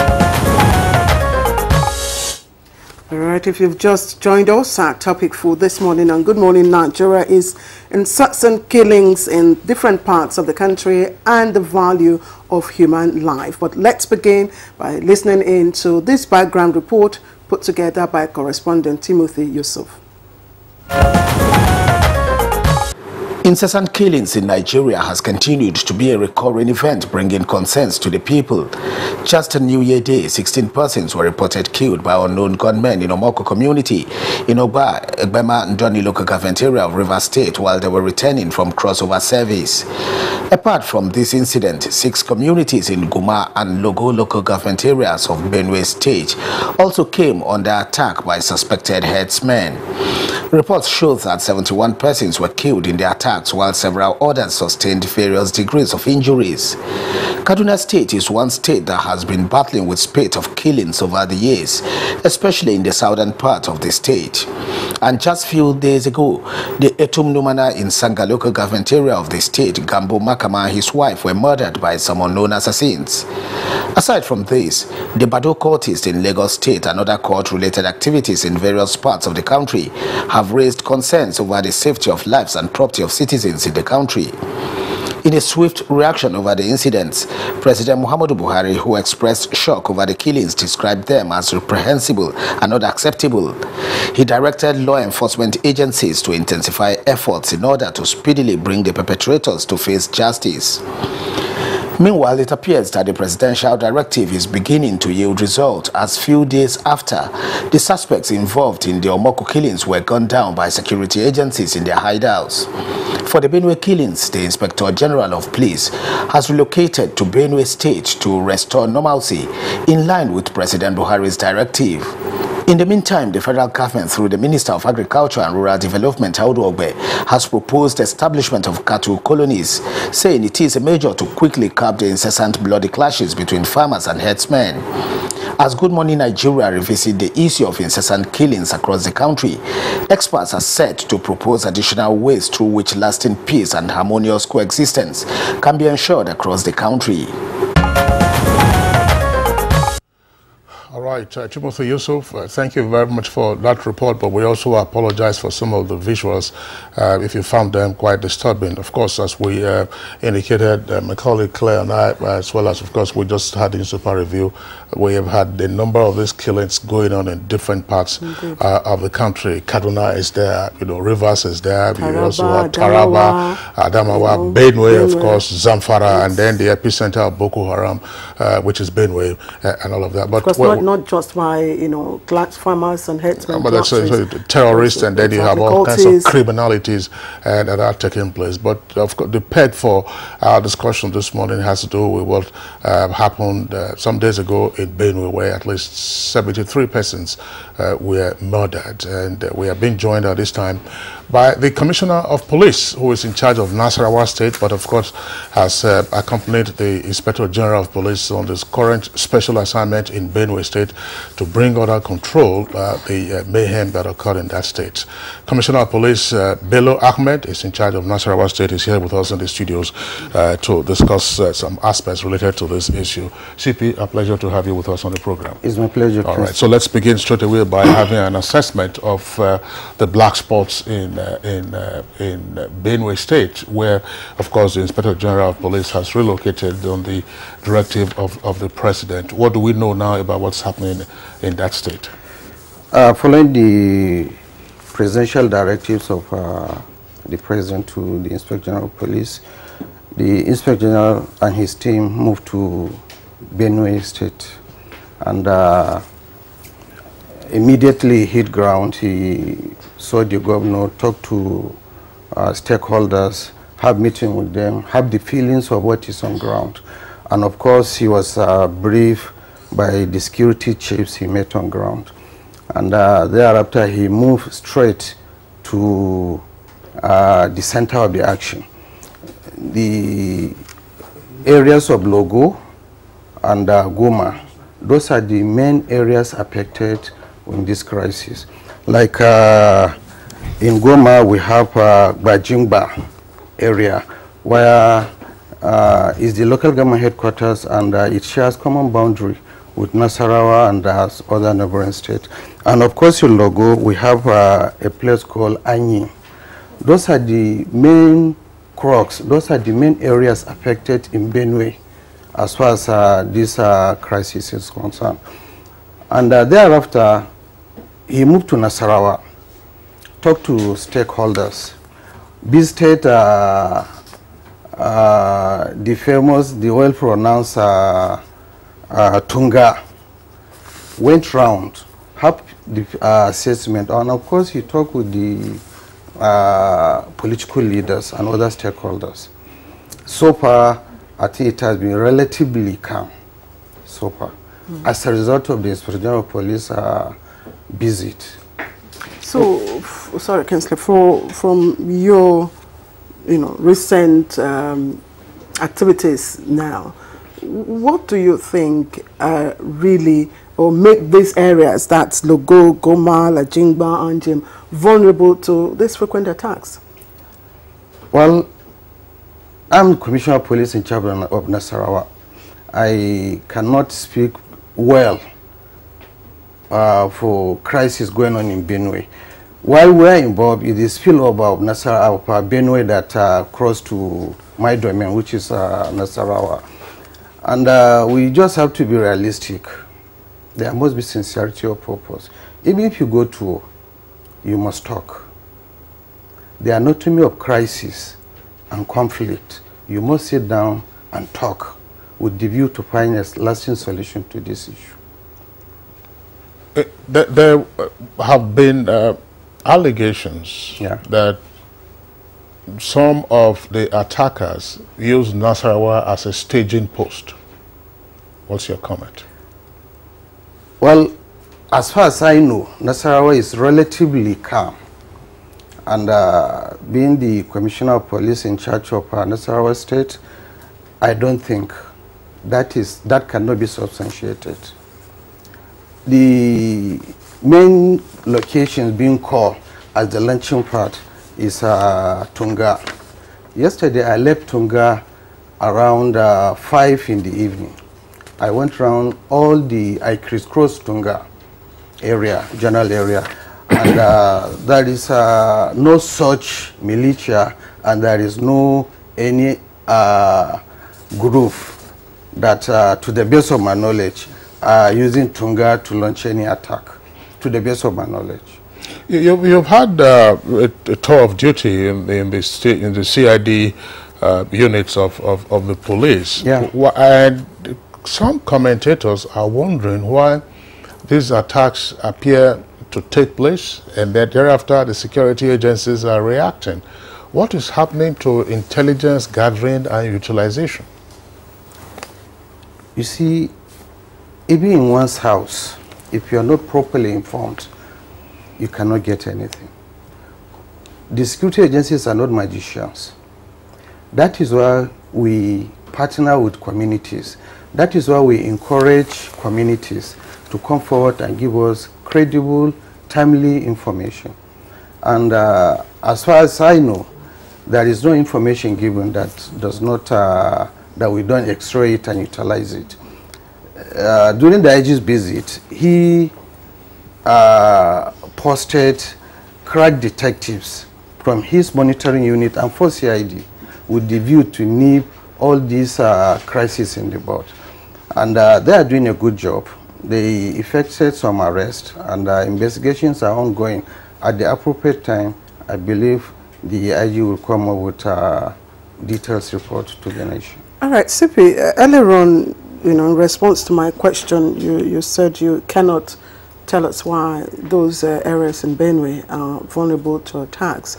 All right, if you've just joined us, our topic for this morning on Good Morning Nigeria is incessant killings in different parts of the country and the value of human life. But let's begin by listening in to this background report put together by correspondent Timothy Yusuf. Incessant killings in Nigeria has continued to be a recurring event, bringing concerns to the people. Just on New Year Day, 16 persons were reported killed by unknown gunmen in Omoko community in Ogba, Egbema, Ndoni local government area of Rivers State while they were returning from crossover service. Apart from this incident, 6 communities in Guma and Logo local government areas of Benue State also came under attack by suspected herdsmen. Reports show that 71 persons were killed in the attacks while several others sustained various degrees of injuries. Kaduna State is one state that has been battling with spate of killings over the years, especially in the southern part of the state. And just a few days ago, the Etum Numana in Sanga local government area of the state, Gambo Makama and his wife were murdered by some unknown assassins. Aside from this, the Bado courtists in Lagos State and other court-related activities in various parts of the country have raised concerns over the safety of lives and property of citizens in the country. In a swift reaction over the incidents, President Muhammadu Buhari, who expressed shock over the killings, described them as reprehensible and not acceptable. He directed law enforcement agencies to intensify efforts in order to speedily bring the perpetrators to face justice. Meanwhile, it appears that the presidential directive is beginning to yield results as few days after the suspects involved in the Omoko killings were gunned down by security agencies in their hideouts. For the Benue killings, the Inspector General of Police has relocated to Benue State to restore normalcy in line with President Buhari's directive. In the meantime, the federal government, through the Minister of Agriculture and Rural Development, Audu Ogbe, has proposed establishment of cattle colonies, saying it is a measure to quickly curb the incessant bloody clashes between farmers and herdsmen. As Good Morning Nigeria revisits the issue of incessant killings across the country, experts are set to propose additional ways through which lasting peace and harmonious coexistence can be ensured across the country. All right, Timothy Yusuf, thank you very much for that report, but we also apologize for some of the visuals if you found them quite disturbing. Of course, as we indicated, my colleague Claire and I, as well as, of course, we just had in super review, we have had the number of these killings going on in different parts of the country. Kaduna is there, Rivers is there, we also have Taraba, Adamawa, Benue, of course, Zamfara, and then the epicenter of Boko Haram, which is Benue, and all of that. But not just by class farmers and herdsmen, but that's terrorists, and then you have all kinds of criminalities that are taking place. But of course, the peg for our discussion this morning has to do with what happened some days ago in Benue, where at least 73 persons were murdered, and we have been joined at this time by the Commissioner of Police, who is in charge of Nasarawa State, but of course has accompanied the Inspector General of Police on this current special assignment in Benue State to bring under control the mayhem that occurred in that state. Commissioner of Police Bello Ahmed is in charge of Nasarawa State, is here with us in the studios to discuss some aspects related to this issue. CP, a pleasure to have you with us on the program. It's my pleasure. All right, so let's begin straight away by having an assessment of the black spots in Benue State, where, of course, the Inspector General of Police has relocated on the directive of the President. What do we know now about what's happening in that state? Following the presidential directives of the President to the Inspector General of Police, the Inspector General and his team moved to Benue State, and immediately hit ground. He saw the governor, talked to stakeholders, have meeting with them, have the feelings of what is on ground. And of course, he was briefed by the security chiefs he met on ground. And thereafter, he moved straight to the center of the action. The areas of Logo and Goma, those are the main areas affected in this crisis. Like in Goma, we have Bajingba area, where is the local government headquarters, and it shares common boundary with Nasarawa and other neighboring states. And of course, in Logo, we have a place called Anyi. Those are the main crux, those are the main areas affected in Benue as far as this crisis is concerned. And thereafter, he moved to Nasarawa, talked to stakeholders, visited the famous, the well-pronounced Tunga, went round, had the assessment, and of course he talked with the political leaders and other stakeholders. So far, I think it has been relatively calm so far, as a result of the Inspector General of Police visit. So, sorry, Councillor, from your, recent activities now, what do you think really, or make these areas, that's Logo, Goma, Lajingba, Anjim, vulnerable to these frequent attacks? Well, I'm Commissioner of Police in charge of Nasarawa. I cannot speak well for crisis going on in Benue. While we are involved in the spillover of Benue that crossed to my domain, which is Nasarawa. And we just have to be realistic. There must be sincerity of purpose. Even if you go to, you must talk. The anatomy of crisis and conflict, you must sit down and talk with the view to find a lasting solution to this issue. There have been allegations that some of the attackers use Nasarawa as a staging post. What's your comment? Well, as far as I know, Nasarawa is relatively calm. And being the Commissioner of Police in charge of Nasarawa State, I don't think that cannot be substantiated. The main location being called as the launching pad is Tunga. Yesterday I left Tunga around 5 in the evening. I went around I crisscrossed Tunga area, general area, and there is no such militia, and there is no any group that, to the best of my knowledge, using Tunga to launch any attack, to the best of my knowledge. You've had a tour of duty in the CID units of the police. Yeah. And some commentators are wondering why these attacks appear to take place and that thereafter the security agencies are reacting. What is happening to intelligence gathering and utilization? You see, even in one's house, if you are not properly informed, you cannot get anything. the security agencies are not magicians. That is why we partner with communities. That is why we encourage communities to come forward and give us credible, timely information. And as far as I know, there is no information given that does not, that we don't x-ray it and utilize it. During the IG's visit, he posted crack detectives from his monitoring unit and for CID with the view to nip all these crises in the bud. And they are doing a good job. They effected some arrests and investigations are ongoing. At the appropriate time, I believe the IG will come up with a details report to the nation. All right, CP, earlier on, in response to my question, you said you cannot tell us why those areas in Benue are vulnerable to attacks.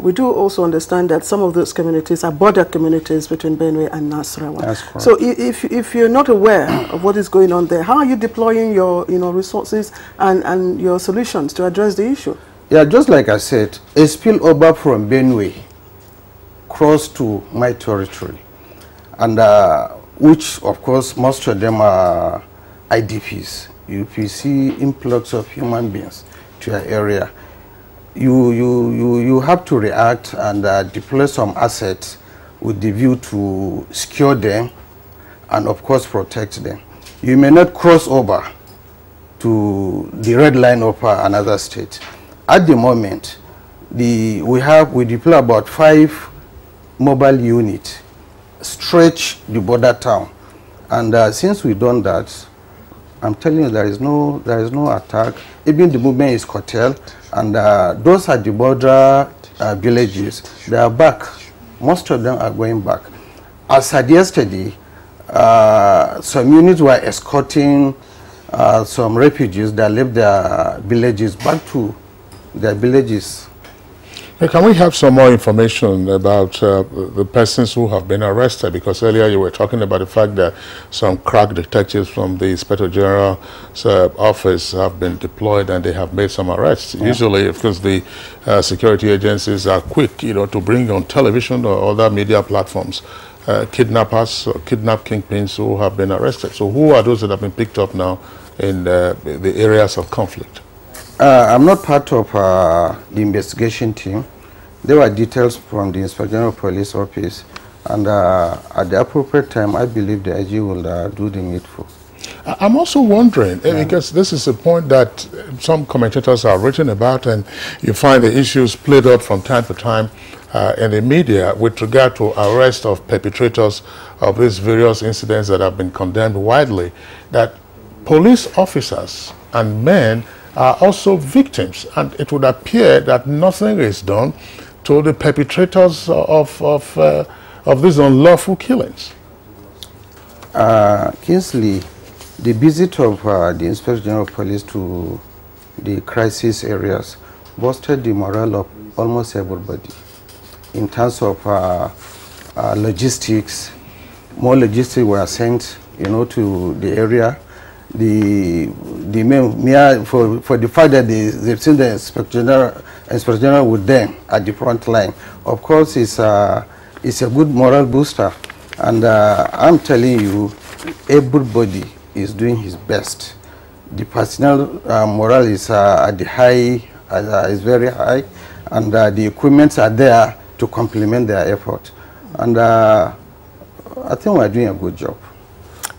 We do also understand that some of those communities are border communities between Benue and Nasarawa. That's correct. So if you're not aware of what is going on there, how are you deploying your resources and your solutions to address the issue? Yeah, just like I said, a spillover from Benue crossed to my territory, and which, of course, most of them are IDPs. If you see influx of human beings to your area, you have to react and deploy some assets with the view to secure them and, of course, protect them. You may not cross over to the red line of another state. At the moment, we deploy about 5 mobile units stretch the border town, and since we've done that, I'm telling you, there is no attack. Even the movement is curtailed, and those are the border villages. They are back. Most of them are going back. As at yesterday, some units were escorting some refugees that left their villages back to their villages. Hey, can we have some more information about the persons who have been arrested? Because earlier you were talking about the fact that some crack detectives from the Inspector General's office have been deployed and they have made some arrests. Yeah. Usually, of course, the security agencies are quick, to bring on television or other media platforms kidnappers or kidnap kingpins who have been arrested. So who are those that have been picked up now in the areas of conflict? I'm not part of the investigation team. There were details from the Inspector General Police Office, and at the appropriate time, I believe the IG will do the needful. I'm also wondering, because this is a point that some commentators have written about, and you find the issues played out from time to time in the media with regard to arrest of perpetrators of these various incidents that have been condemned widely, that police officers and men are also victims, and it would appear that nothing is done to the perpetrators of these unlawful killings. Kingsley, the visit of the Inspector General of Police to the crisis areas boosted the morale of almost everybody in terms of logistics. More logistics were sent, to the area. For the fact that they've seen the Inspector General with them at the front line, of course, it's a good moral booster. And I'm telling you, everybody is doing his best. The personal morale is at the high, is very high, and the equipments are there to complement their effort. And I think we're doing a good job.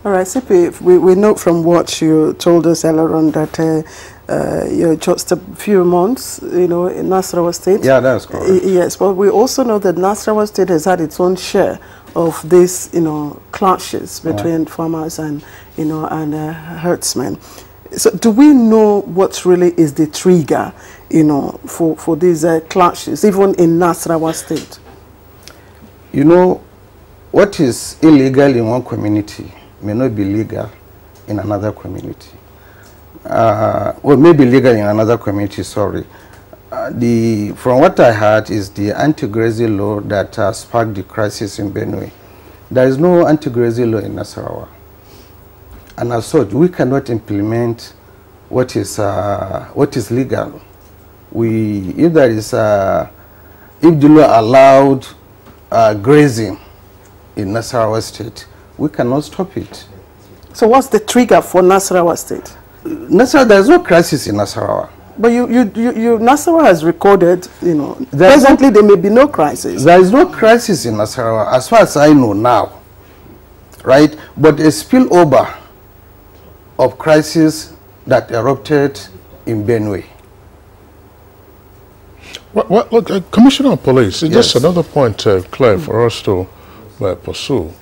All right, CP, we know from what you told us earlier on that you're just a few months, in Nasarawa State. Yeah, that's correct. Yes, but we also know that Nasarawa State has had its own share of these, clashes between farmers and, and herdsmen. So do we know what really is the trigger, for these clashes, even in Nasarawa State? What is illegal in one community may not be legal in another community. Or may be legal in another community, sorry. From what I heard is the anti-grazing law that sparked the crisis in Benue. There is no anti-grazing law in Nasarawa. And as such, we cannot implement what is legal. If there is if the law allowed grazing in Nasarawa State, we cannot stop it. So what's the trigger for Nasarawa State? There's no crisis in Nasarawa. But Nasarawa has recorded, presently there may be no crisis. There is no crisis in Nasarawa, as far as I know now, right? But a spillover of crisis that erupted in Benue. Well, look, Commissioner of Police, just another point, Claire, for us to pursue.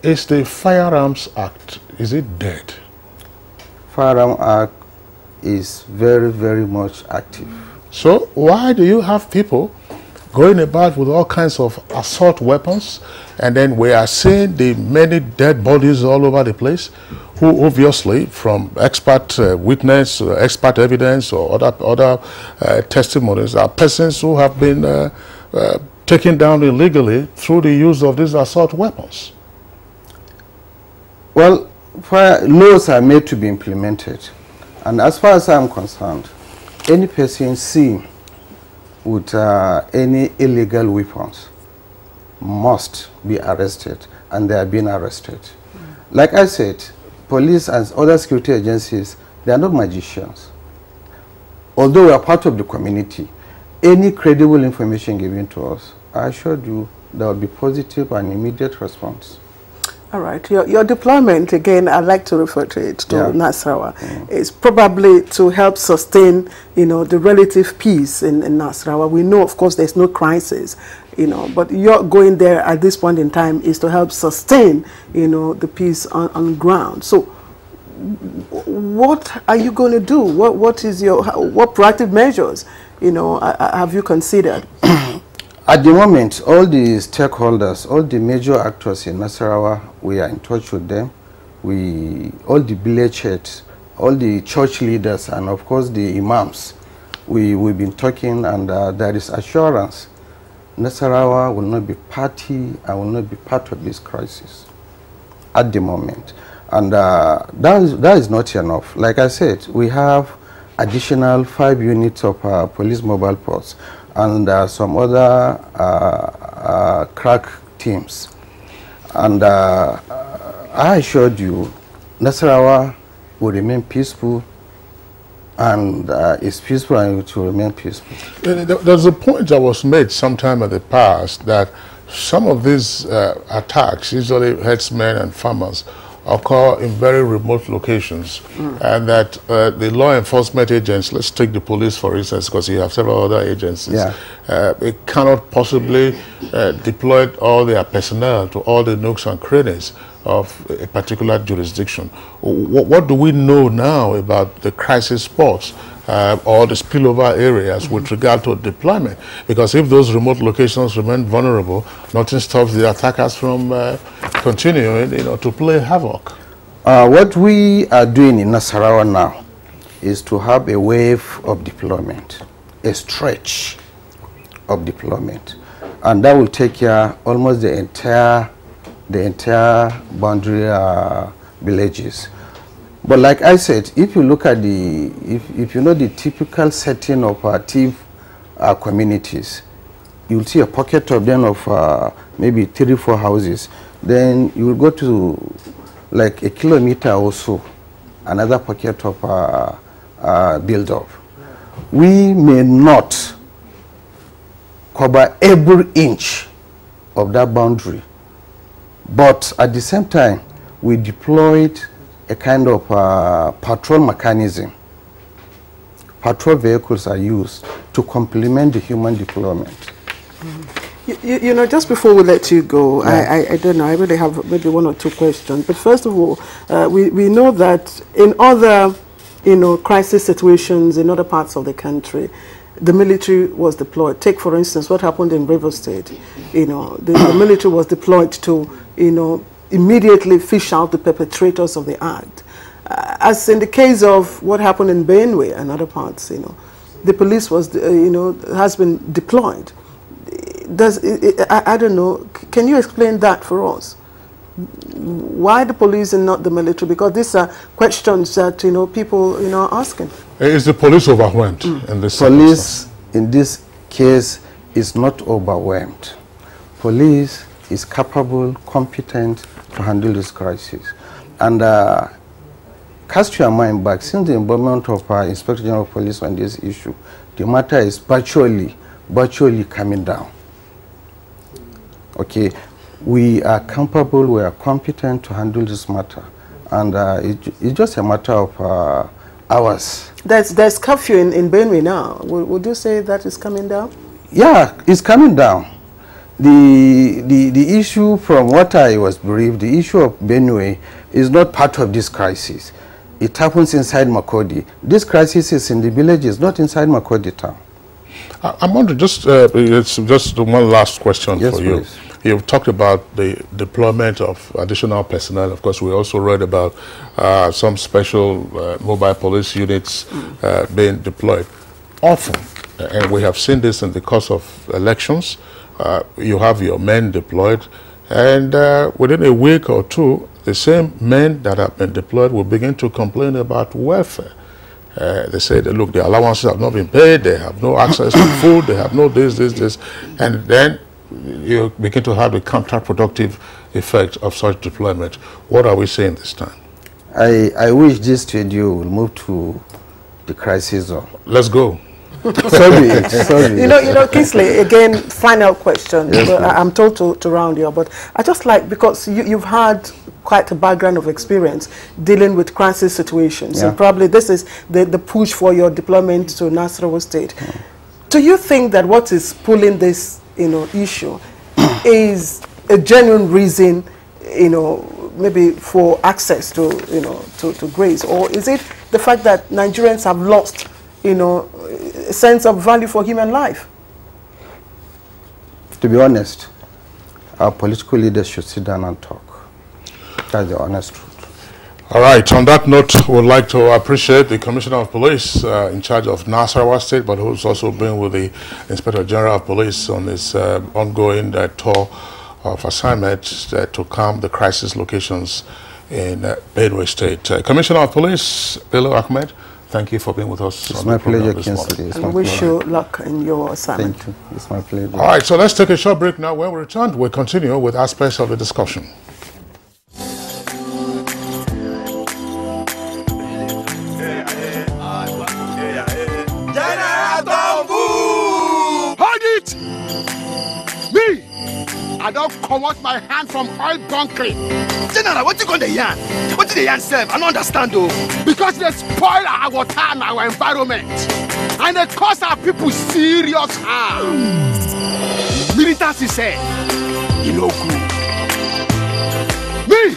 Is the Firearms Act, is it dead? Firearms Act is very, very much active. So why do you have people going about with all kinds of assault weapons, and then we are seeing the many dead bodies all over the place, who obviously from expert witness, expert evidence or other testimonies are persons who have been taken down illegally through the use of these assault weapons? Well, laws are made to be implemented. And as far as I'm concerned, any person seen with any illegal weapons must be arrested, and they are being arrested. Like I said, police and other security agencies, they are not magicians. Although we are part of the community, any credible information given to us, I assured you there will be positive and immediate response. All right. Your deployment, again, I'd like to refer to it, to Nasarawa, is probably to help sustain, the relative peace in Nasarawa. We know, of course, there's no crisis, but you're going there at this point in time is to help sustain, the peace on ground. So what are you going to do? What proactive measures, have you considered? At the moment, all the stakeholders, all the major actors in Nasarawa, we are in touch with them. All the village heads, all the church leaders, and of course the imams, we've been talking, and there is assurance Nasarawa will not be party and will not be part of this crisis at the moment. And that is not enough. Like I said, we have additional 5 units of police mobile force and some other crack teams. And I assured you, Nasarawa will remain peaceful, and it's peaceful and it will remain peaceful. There's a point that was made sometime in the past that some of these attacks, usually herdsmen and farmers, occur in very remote locations, and that the law enforcement agents, let's take the police for instance, because you have several other agencies, they cannot possibly deploy all their personnel to all the nooks and crannies of a particular jurisdiction. What do we know now about the crisis spots or the spillover areas with regard to deployment? Because if those remote locations remain vulnerable, nothing stops the attackers from continuing, to play havoc. What we are doing in Nasarawa now is to have a wave of deployment, a stretch of deployment, and that will take care almost the entire boundary villages. But like I said, if you look at if you know the typical setting of TIV communities, you'll see a pocket of them of maybe 3-4 houses. Then you will go to like a kilometer or so, another pocket of build-up. We may not cover every inch of that boundary, but at the same time, we deployed a kind of patrol mechanism. Patrol vehicles are used to complement the human deployment. Just before we let you go, I don't know, I really have maybe 1 or 2 questions. But first of all, we know that in other, crisis situations in other parts of the country, the military was deployed. Take, for instance, what happened in Rivers State. The military was deployed to, immediately fish out the perpetrators of the act. As in the case of what happened in Benue and other parts, the police was, has been deployed. I don't know, can you explain that for us? Why the police and not the military? Because these are questions that, people, are asking. Is the police overwhelmed in this police, in this case, is not overwhelmed. Police is capable, competent to handle this crisis. And cast your mind back, since the involvement of Inspector General of Police on this issue, the matter is virtually coming down. Okay, we are capable, we are competent to handle this matter. And it's just a matter of hours. There's curfew in Benue now. Would you say that is coming down? Yeah, it's coming down. The issue, from what I was briefed, the issue of Benue is not part of this crisis. It happens inside Makurdi. This crisis is in the villages, not inside Makurdi town. I'm wondering, it's just one last question for you. Please. You've talked about the deployment of additional personnel. Of course, we also read about some special mobile police units being deployed. Often, and we have seen this in the course of elections, you have your men deployed, and within a week or two, the same men that have been deployed will begin to complain about welfare. They say that, look, the allowances have not been paid, they have no access to food, they have no this, and then you begin to have the counterproductive effect of such deployment. What are we saying this time? I wish this studio will move to the crisis zone. Let's go. Sorry. You know, Kingsley, again, final question. Yes, I'm told to round you up, but I just like, because you've had quite a background of experience dealing with crisis situations, and probably this is the push for your deployment to Nasarawa State. Do you think that what is pulling this, issue is a genuine reason, maybe for access to, to grace, or is it the fact that Nigerians have lost, a sense of value for human life? To be honest, our political leaders should sit down and talk. That's the honest truth. All right, on that note, we'd like to appreciate the Commissioner of Police in charge of Nasarawa State, but who's also been with the Inspector General of Police on this ongoing tour of assignments to calm the crisis locations in Benue State. Commissioner of Police, Bello Ahmed, thank you for being with us. It's my pleasure, Kingsley. And I wish you luck in your assignment. Thank you. It's my pleasure. All right, so let's take a short break now. When we return, we'll continue with aspects of the discussion. I don't come out my hand from oil bunkering. General, what you going to yarn? What did the yarn serve? I don't understand though. Because they spoil our water and our environment. And they cause our people serious harm. Militants say, you know good. Me,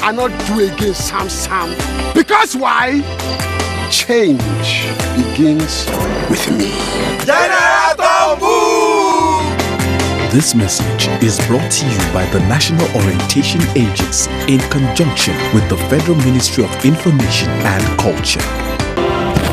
I not do again Sam. Because why? Change begins with me. General, don't move! This message is brought to you by the National Orientation Agency in conjunction with the Federal Ministry of Information and Culture.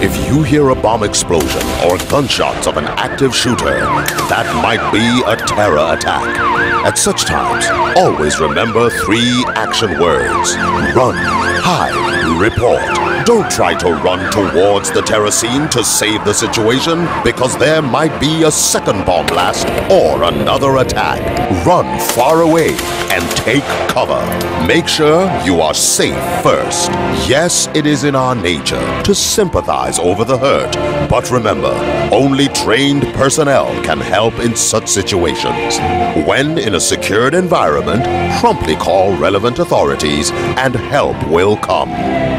If you hear a bomb explosion or gunshots of an active shooter, that might be a terror attack. At such times, always remember 3 action words: run, hide, report. Don't try to run towards the terror scene to save the situation, because there might be a second bomb blast or another attack. Run far away and take cover. Make sure you are safe first. Yes, it is in our nature to sympathize over the hurt, but remember, only trained personnel can help in such situations. When in a secured environment, promptly call relevant authorities and help will come.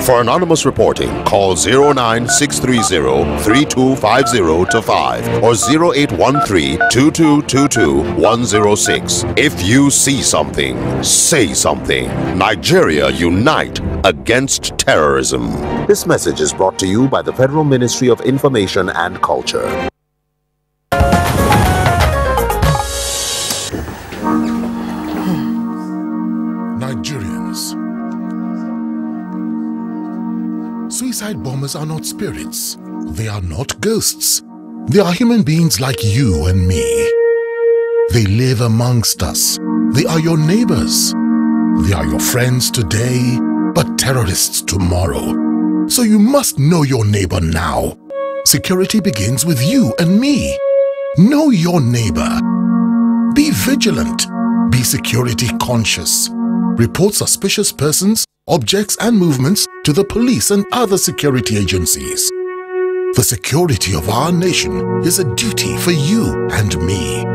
For anonymous reporting, call 09630-3250-5 or 0813-2222-106. If you see something, say something. Nigeria, unite against terrorism. This message is brought to you by the Federal Ministry of Information and Culture. Nigerians. Suicide bombers are not spirits. They are not ghosts. They are human beings like you and me. They live amongst us. They are your neighbors. They are your friends today, but terrorists tomorrow. So you must know your neighbor now. Security begins with you and me. Know your neighbor. Be vigilant. Be security conscious. Report suspicious persons, objects, and movements to the police and other security agencies. The security of our nation is a duty for you and me.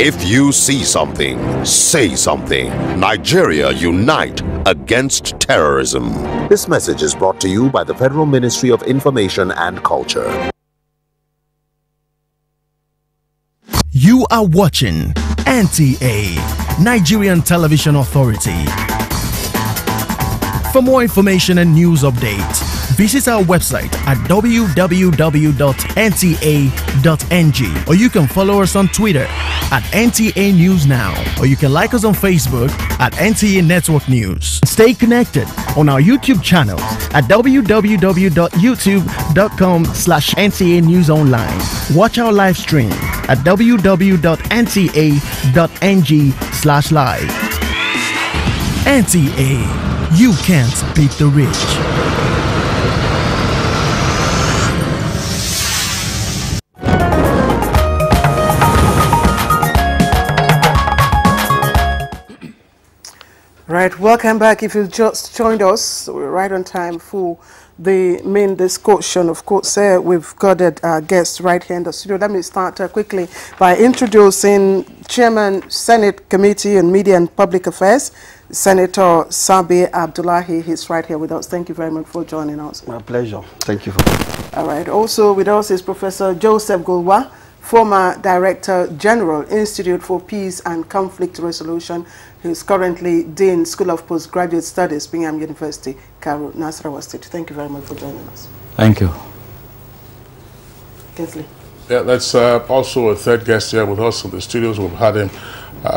If you see something, say something. Nigeria, unite against terrorism. This message is brought to you by the Federal Ministry of Information and Culture. You are watching NTA, Nigerian Television Authority. For more information and news updates, visit our website at www.nta.ng, or you can follow us on Twitter at NTA News Now, or you can like us on Facebook at NTA Network News. Stay connected on our YouTube channel at www.youtube.com/NTA News Online. Watch our live stream at www.nta.ng/live. NTA, you can't beat the rich. Right, welcome back. If you just joined us, we're right on time for the main discussion. Of course, we've got our guests right here in the studio. Let me start quickly by introducing Chairman, Senate Committee on Media and Public Affairs, Senator Sabi Abdullahi. He's right here with us. Thank you very much for joining us. My pleasure. Thank you for that. All right. Also with us is Professor Joseph Golwa, former Director General, Institute for Peace and Conflict Resolution. He's currently Dean, School of Postgraduate Studies, Bingham University, Cairo, Nasarawa State. Thank you very much for joining us. Thank you. Kinsley. Yeah, that's also a third guest here with us in the studios. We've had him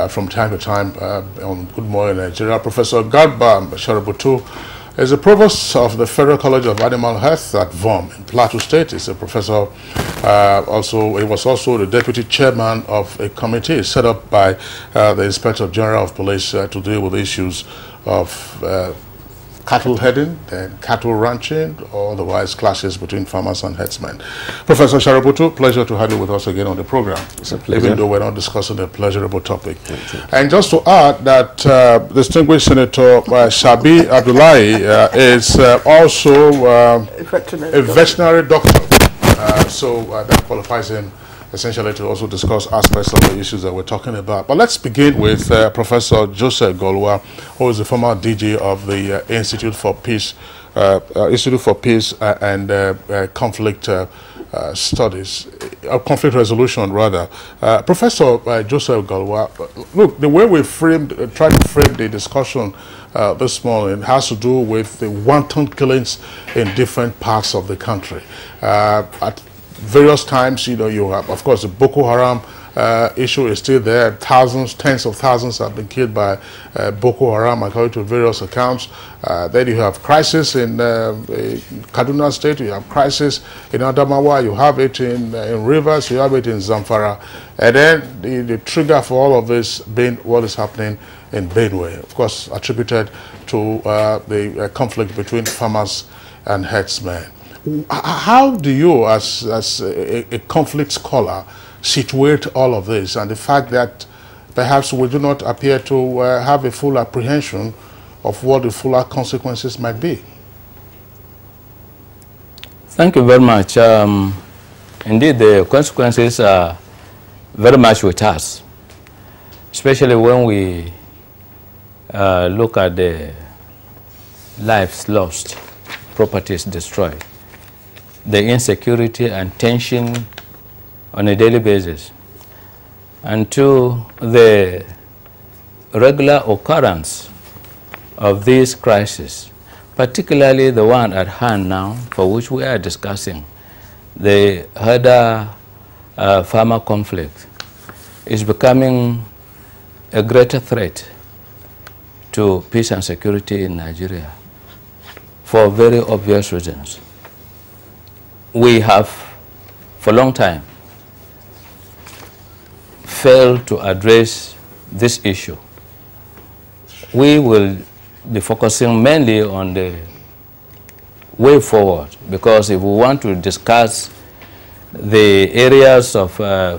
from time to time on Good Morning Nigeria. Professor Garba Sharabutu is a provost of the Federal College of Animal Health at VOM in Plateau State. He's a professor. He was also the deputy chairman of a committee set up by the Inspector General of Police to deal with issues of cattle herding and cattle ranching, or otherwise clashes between farmers and herdsmen. Professor Sharabutu, pleasure to have you with us again on the program. It's a pleasure. Even though we're not discussing a pleasurable topic. And just to add that distinguished Senator Sabi Abdullahi is also a veterinary doctor. So that qualifies him essentially to also discuss aspects of the issues that we're talking about. But let's begin with Professor Joseph Golwa, who is the former DG of the Institute for Peace and Conflict Studies, Conflict Resolution rather. Professor Joseph Golwa, look, the way we tried to frame the discussion this morning has to do with the wanton killings in different parts of the country. At various times, you have, of course, the Boko Haram issue is still there. Thousands, tens of thousands have been killed by Boko Haram, according to various accounts. Then you have crisis in Kaduna State, you have crisis in Adamawa, you have it in Rivers, you have it in Zamfara. And then the trigger for all of this being what is happening in Benue, of course, attributed to the conflict between farmers and herdsmen. How do you, as a conflict scholar, situate all of this and the fact that perhaps we do not appear to have a full apprehension of what the fuller consequences might be? Thank you very much. Indeed, the consequences are very much with us, especially when we look at the lives lost, properties destroyed, the insecurity and tension on a daily basis, and to the regular occurrence of these crises, particularly the one at hand now, for which we are discussing, the herder-farmer conflict is becoming a greater threat to peace and security in Nigeria for very obvious reasons. We have, for a long time, failed to address this issue. We will be focusing mainly on the way forward, because if we want to discuss the areas of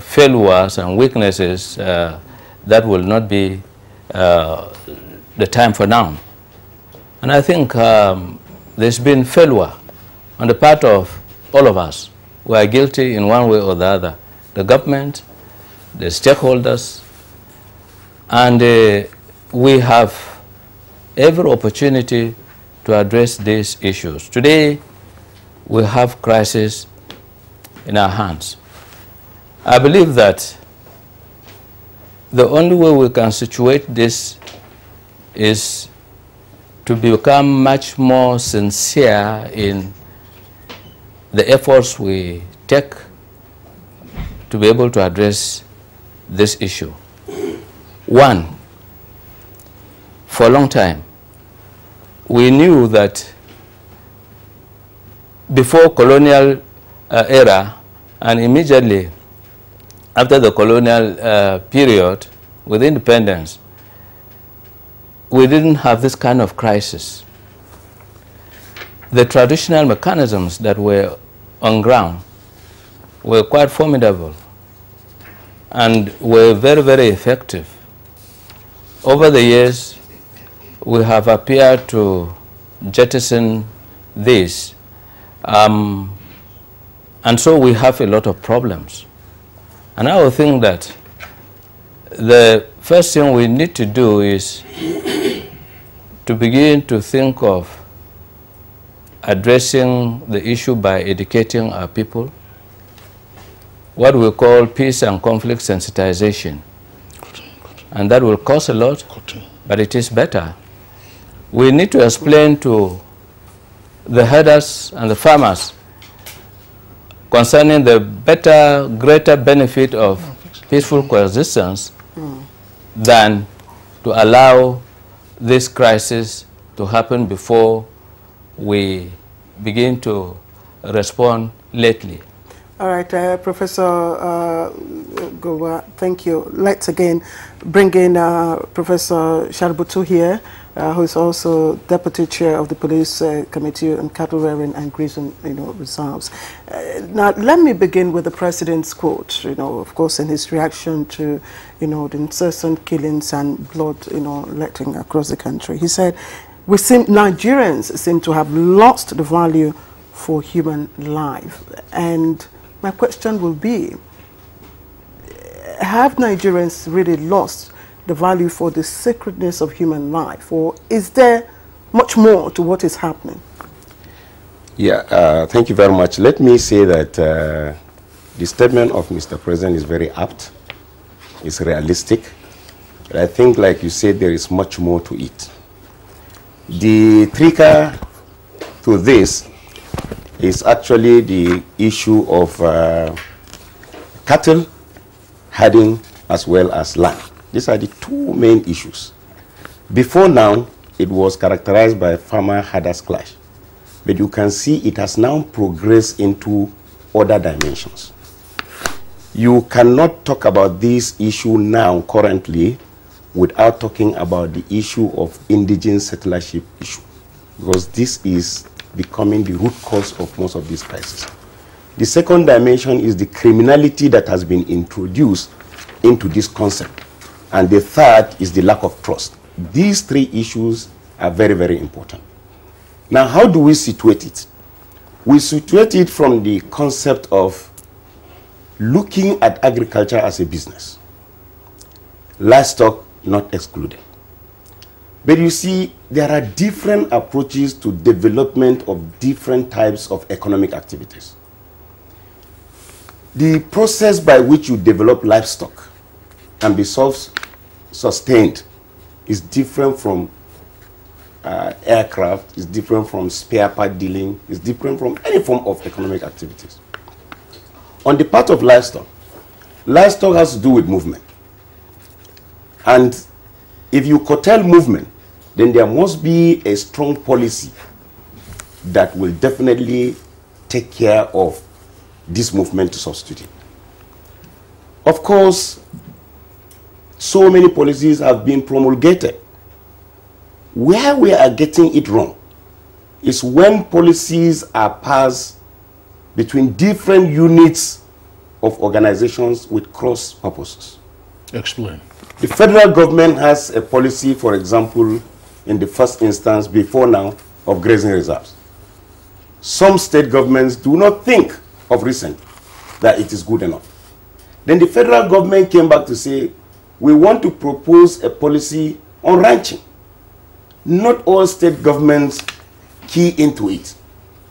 failures and weaknesses, that will not be the time for now. And I think there's been failure on the part of all of us. We are guilty in one way or the other. The government, the stakeholders, and we have every opportunity to address these issues. Today, we have crisis in our hands. I believe that the only way we can situate this is to become much more sincere in the efforts we take to be able to address this issue. One, for a long time, we knew that before colonial era and immediately after the colonial period with independence, we didn't have this kind of crisis. The traditional mechanisms that were on ground were quite formidable and were very, very effective. Over the years, we have appeared to jettison this, and so we have a lot of problems. And I would think that the first thing we need to do is to begin to think of addressing the issue by educating our people, what we call peace and conflict sensitization. And that will cost a lot, but it is better. We need to explain to the herders and the farmers concerning the better, greater benefit of peaceful coexistence than to allow this crisis to happen before we begin to respond lately. All right, Professor Gowa, thank you. Let's again bring in Professor Sharbutu here, who is also Deputy Chair of the Police Committee on Cattle Rearing and Grazing, Reserves. Now, let me begin with the President's quote, of course, in his reaction to, the incessant killings and blood, letting across the country. He said, Nigerians seem to have lost the value for human life. And my question will be, have Nigerians really lost the value for the sacredness of human life, or is there much more to what is happening? Yeah, thank you very much. Let me say that the statement of Mr. President is very apt, it's realistic, but I think, like you said, there is much more to it. The trigger to this is actually the issue of cattle, herding, as well as land. These are the two main issues. Before now, it was characterized by farmer-herders clash. But you can see it has now progressed into other dimensions. You cannot talk about this issue now, currently, without talking about the issue of indigenous settlership issue, because this is becoming the root cause of most of these crises. The second dimension is the criminality that has been introduced into this concept. And the third is the lack of trust. These three issues are very, very important. Now, how do we situate it? We situate it from the concept of looking at agriculture as a business. Livestock not excluded. But you see, there are different approaches to development of different types of economic activities. The process by which you develop livestock and be self-sustained is different from aircraft, is different from spare part dealing, is different from any form of economic activities. On the part of livestock has to do with movement. And if you curtail movement, then there must be a strong policy that will definitely take care of this movement to substitute it. Of course, so many policies have been promulgated. Where we are getting it wrong is when policies are passed between different units of organizations with cross purposes. Explain. The federal government has a policy, for example, in the first instance, before now, of grazing reserves. Some state governments do not think of recent that it is good enough. Then the federal government came back to say, we want to propose a policy on ranching. Not all state governments key into it.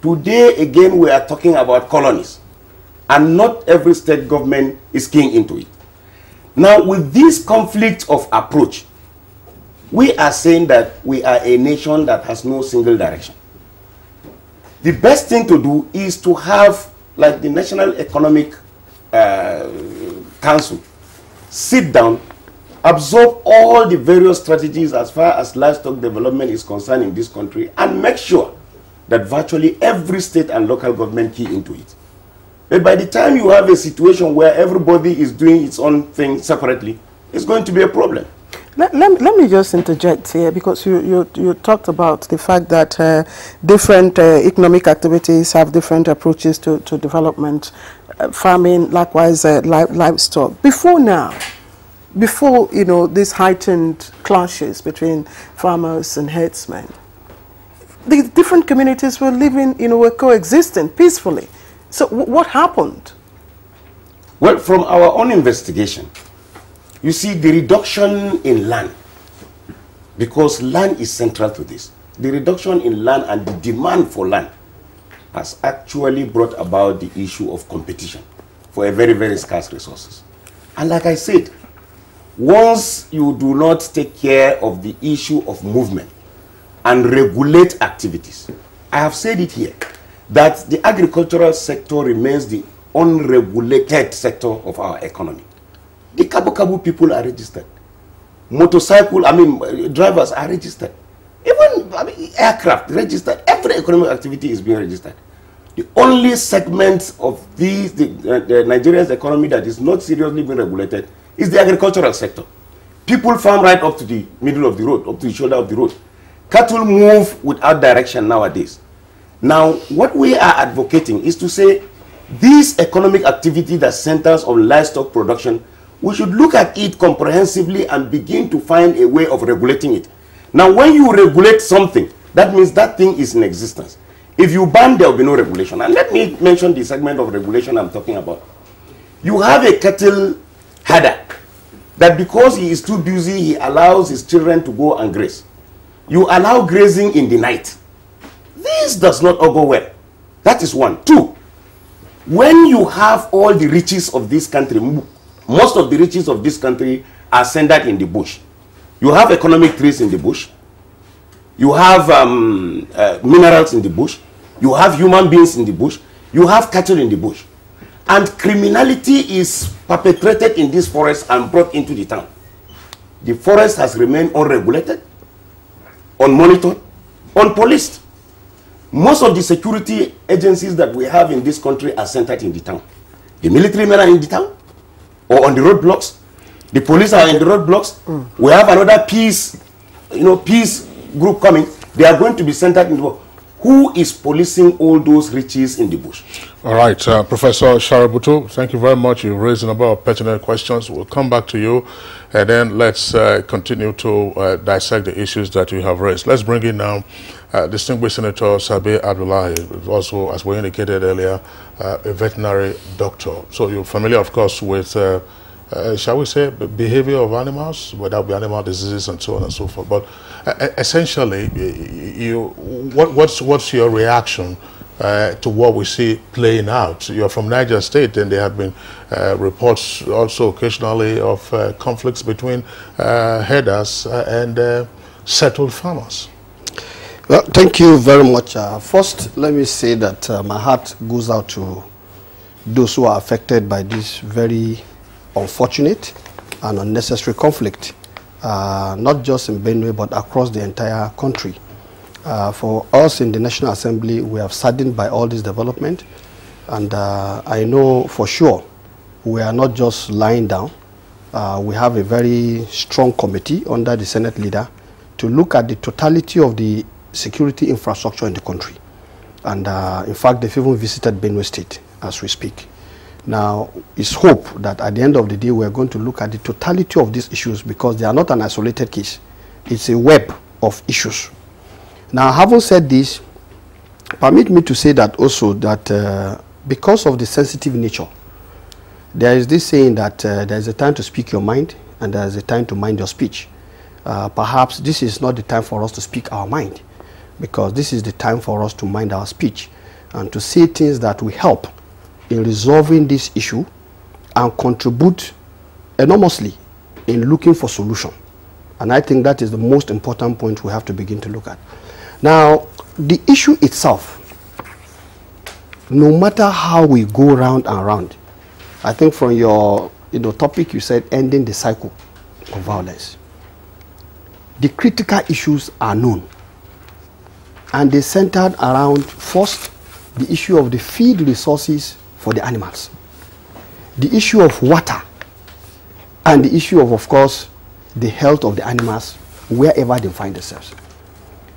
Today, again, we are talking about colonies, and not every state government is keying into it. Now, with this conflict of approach, we are saying that we are a nation that has no single direction. The best thing to do is to have, like the National Economic Council, sit down, absorb all the various strategies as far as livestock development is concerned in this country, and make sure that virtually every state and local government key into it. But by the time you have a situation where everybody is doing its own thing separately, it's going to be a problem. Let me just interject here, because you talked about the fact that different economic activities have different approaches to development, farming, likewise livestock. Before now, before these heightened clashes between farmers and herdsmen, the different communities were living, were coexisting peacefully. So what happened? Well, from our own investigation, you see the reduction in land, because land is central to this. The reduction in land and the demand for land has actually brought about the issue of competition for a very, very scarce resources. And like I said, once you do not take care of the issue of movement and regulate activities, I have said it here, that the agricultural sector remains the unregulated sector of our economy. The Kabu people are registered. Motorcycle, drivers are registered. Even aircraft registered. Every economic activity is being registered. The only segment of the Nigeria's economy that is not seriously being regulated is the agricultural sector. People farm right up to the middle of the road, up to the shoulder of the road. Cattle move without direction nowadays. Now, what we are advocating is to say this economic activity that centers on livestock production, we should look at it comprehensively and begin to find a way of regulating it. Now, when you regulate something, that means that thing is in existence. If you ban, there will be no regulation. And let me mention the segment of regulation I'm talking about. You have a cattle herder that because he is too busy, he allows his children to go and graze. You allow grazing in the night. This does not all go well. That is one. Two, when you have all the riches of this country, most of the riches of this country are centered in the bush. You have economic trees in the bush. You have minerals in the bush. You have human beings in the bush. You have cattle in the bush. And criminality is perpetrated in this forest and brought into the town. The forest has remained unregulated, unmonitored, unpoliced. Most of the security agencies that we have in this country are centered in the town. The military men are in the town or on the roadblocks. The police are in the roadblocks. We have another peace group coming. They are going to be centered in the bush. Who is policing all those riches in the bush? All right, Professor Sharabutu, thank you very much. You raised a number of pertinent questions. We'll come back to you, and then let's continue to dissect the issues that you have raised. Let's bring in now distinguished Senator Sabi Abdullahi, also, as we indicated earlier, a veterinary doctor. So you're familiar, of course, with, shall we say, behavior of animals, whether it be animal diseases and so on and so forth. But essentially, what's your reaction to what we see playing out? You're from Niger State, and there have been reports also occasionally of conflicts between herders and settled farmers. Well, thank you very much. First, let me say that my heart goes out to those who are affected by this very unfortunate and unnecessary conflict, not just in Benue, but across the entire country. For us in the National Assembly, we are saddened by all this development, and I know for sure we are not just lying down. We have a very strong committee under the Senate leader to look at the totality of the security infrastructure in the country. And in fact, they've even visited Benue State as we speak. Now, it's hope that at the end of the day, we're going to look at the totality of these issues because they are not an isolated case. It's a web of issues. Now, having said this, permit me to say that also that because of the sensitive nature, there is this saying that there is a time to speak your mind and there is a time to mind your speech. Perhaps this is not the time for us to speak our mind, because this is the time for us to mind our speech and to say things that will help in resolving this issue and contribute enormously in looking for solution. And I think that is the most important point we have to begin to look at. Now, the issue itself, no matter how we go round and round, I think from your topic you said ending the cycle of violence. The critical issues are known, and they centered around first the issue of the feed resources for the animals, the issue of water, and the issue of course, the health of the animals wherever they find themselves.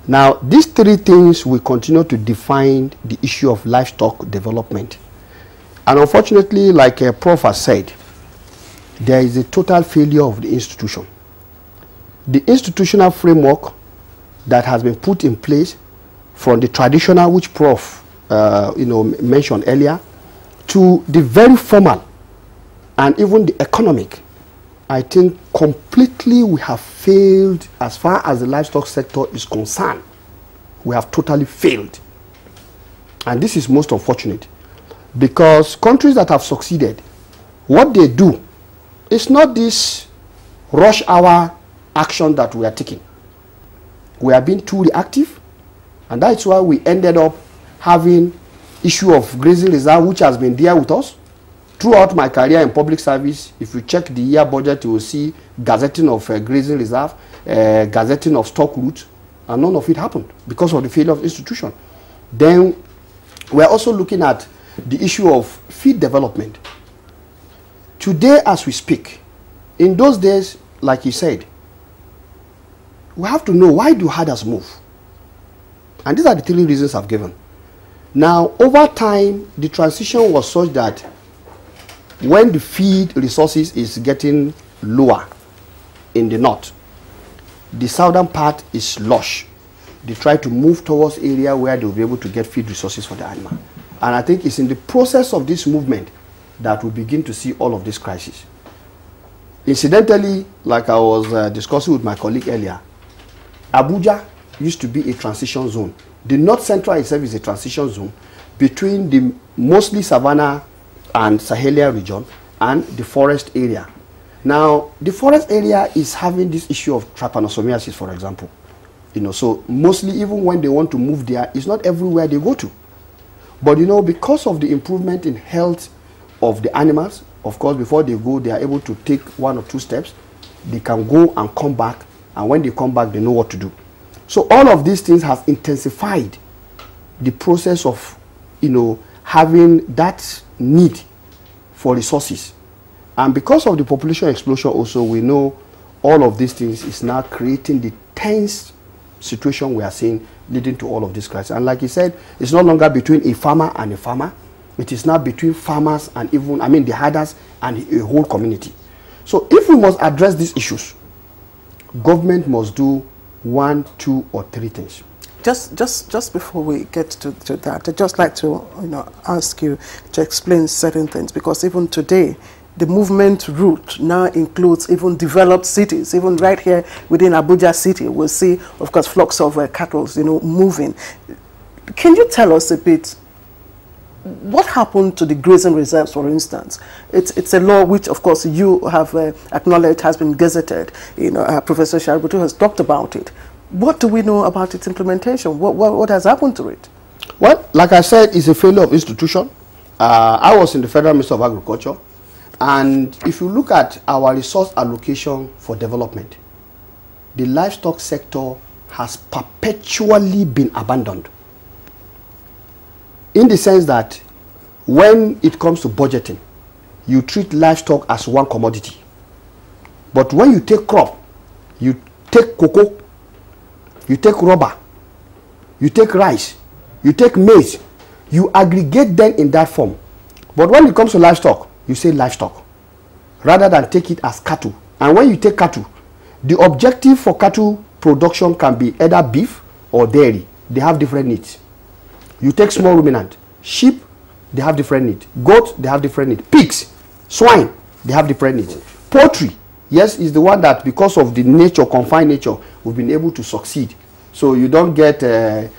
Now, these three things will continue to define the issue of livestock development. And unfortunately, like Prof has said, there is a total failure of the institution. The institutional framework that has been put in place from the traditional, which Prof mentioned earlier, to the very formal and even the economic, I think completely we have failed as far as the livestock sector is concerned. We have totally failed. And this is most unfortunate, because countries that have succeeded, what they do is not this rush hour action that we are taking. We are being too reactive, and that's why we ended up having issue of grazing reserve, which has been there with us throughout my career in public service. If you check the year budget, you will see gazetting of grazing reserve, gazetting of stock routes, and none of it happened because of the failure of institution. Then we are also looking at the issue of feed development. Today, as we speak, in those days, like you said, we have to know, why do herders move? And these are the three reasons I've given. Now, over time, the transition was such that when the feed resources is getting lower in the north, the southern part is lush. They try to move towards area where they will be able to get feed resources for the animal. And I think it's in the process of this movement that we begin to see all of this crisis. Incidentally, like I was discussing with my colleague earlier, Abuja used to be a transition zone. The north central itself is a transition zone between the mostly savanna and Sahelian region and the forest area. Now, the forest area is having this issue of trypanosomiasis, for example. So mostly even when they want to move there, it's not everywhere they go to. But because of the improvement in health of the animals, of course, before they go, they are able to take 1 or 2 steps. They can go and come back, and when they come back, they know what to do. So all of these things have intensified the process of, having that need for resources. And because of the population explosion also, we know all of these things is now creating the tense situation we are seeing, leading to all of this crisis. And like he said, it's no longer between a farmer and a farmer. It is now between farmers and even, the herders and a whole community. So if we must address these issues, government must do 1, 2, or 3 things. Just before we get to that, I'd just like to ask you to explain certain things, because even today, the movement route now includes even developed cities. Even right here within Abuja city, we'll see, of course, flocks of cattle, moving. Can you tell us a bit? What happened to the grazing reserves, for instance? It's a law which, of course, you have acknowledged has been gazetted. Professor Shaributu has talked about it. What do we know about its implementation? What has happened to it? Well, like I said, it's a failure of institution. I was in the Federal Ministry of Agriculture, and if you look at our resource allocation for development, the livestock sector has perpetually been abandoned. In the sense that when it comes to budgeting, you treat livestock as one commodity. But when you take crop, you take cocoa, you take rubber, you take rice, you take maize, you aggregate them in that form. But when it comes to livestock, you say livestock rather than take it as cattle. And when you take cattle, the objective for cattle production can be either beef or dairy. They have different needs. You take small ruminant, sheep, they have different needs. Goat, they have different needs. Pigs, swine, they have different needs. Poultry, yes, is the one that because of the nature, confined nature, we've been able to succeed. So you don't get, the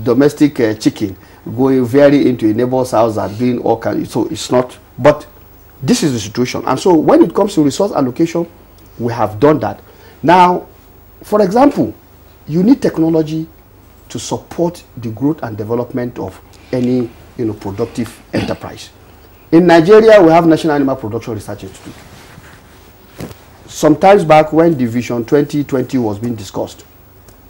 domestic chicken going very into a neighbor's house and doing all kinds. So it's not, but this is the situation. And so when it comes to resource allocation, we have done that. Now, for example, you need technology to support the growth and development of any productive enterprise. In Nigeria, we have National Animal Production Research Institute. Sometimes back when the Vision 2020 was being discussed,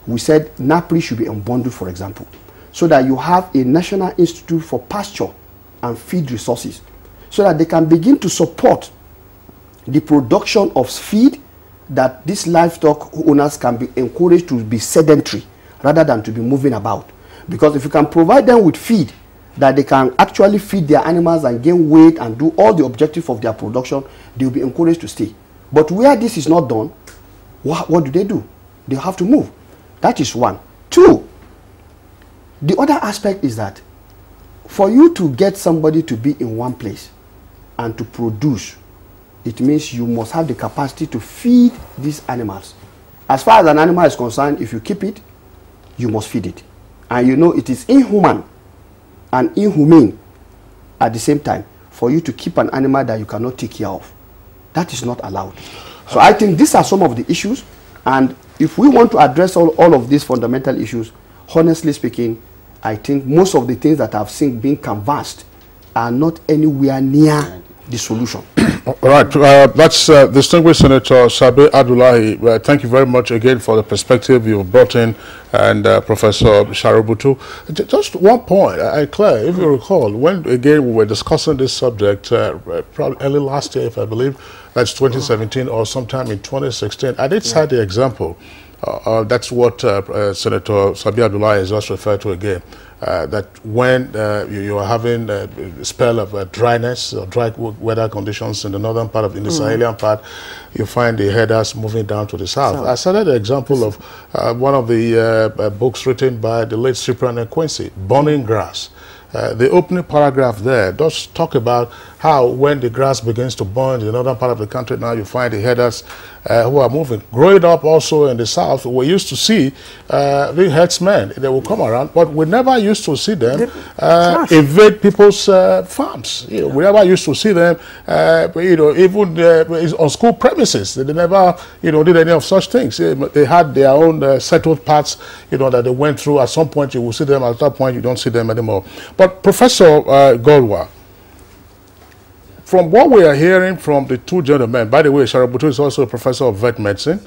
we said NAPRI should be unbundled, for example, so that you have a National Institute for Pasture and Feed Resources, so that they can begin to support the production of feed, that these livestock owners can be encouraged to be sedentary rather than to be moving about. Because if you can provide them with feed that they can actually feed their animals and gain weight and do all the objectives of their production, they will be encouraged to stay. But where this is not done, what do? They have to move. That is one. Two, the other aspect is that for you to get somebody to be in one place and to produce, it means you must have the capacity to feed these animals. As far as an animal is concerned, if you keep it, you must feed it. And you know it is inhuman and inhumane at the same time for you to keep an animal that you cannot take care of. That is not allowed. So I think these are some of the issues, and if we want to address all of these fundamental issues, honestly speaking, I think most of the things that I've seen being canvassed are not anywhere near the solution. All right, that's distinguished Senator Sabi Abdullahi. Thank you very much again for the perspective you've brought in, and Professor Sharubutu. Just one point, Claire, if you recall, when again we were discussing this subject, probably early last year, if I believe, that's 2017 or sometime in 2016, I did cite the example. That's what Senator Sabi Abdullahi has just referred to again. That when you are having a spell of dryness or dry weather conditions in the northern part of the Sahelian part, you find the herders moving down to the south. I cited the example of one of the books written by the late Cyprian Quincy, Burning Grass. The opening paragraph there does talk about how when the grass begins to burn in the northern part of the country, now you find the herders who are moving. Growing up also in the south, we used to see the herdsmen. They will come around, but we never used to see them invade people's farms. We never used to see them, even on school premises. They never, did any of such things. They had their own settled paths, that they went through. At some point, you will see them. At that point, you don't see them anymore. But Professor Golwa, from what we are hearing from the two gentlemen, by the way, Sharubutu is also a professor of vet medicine,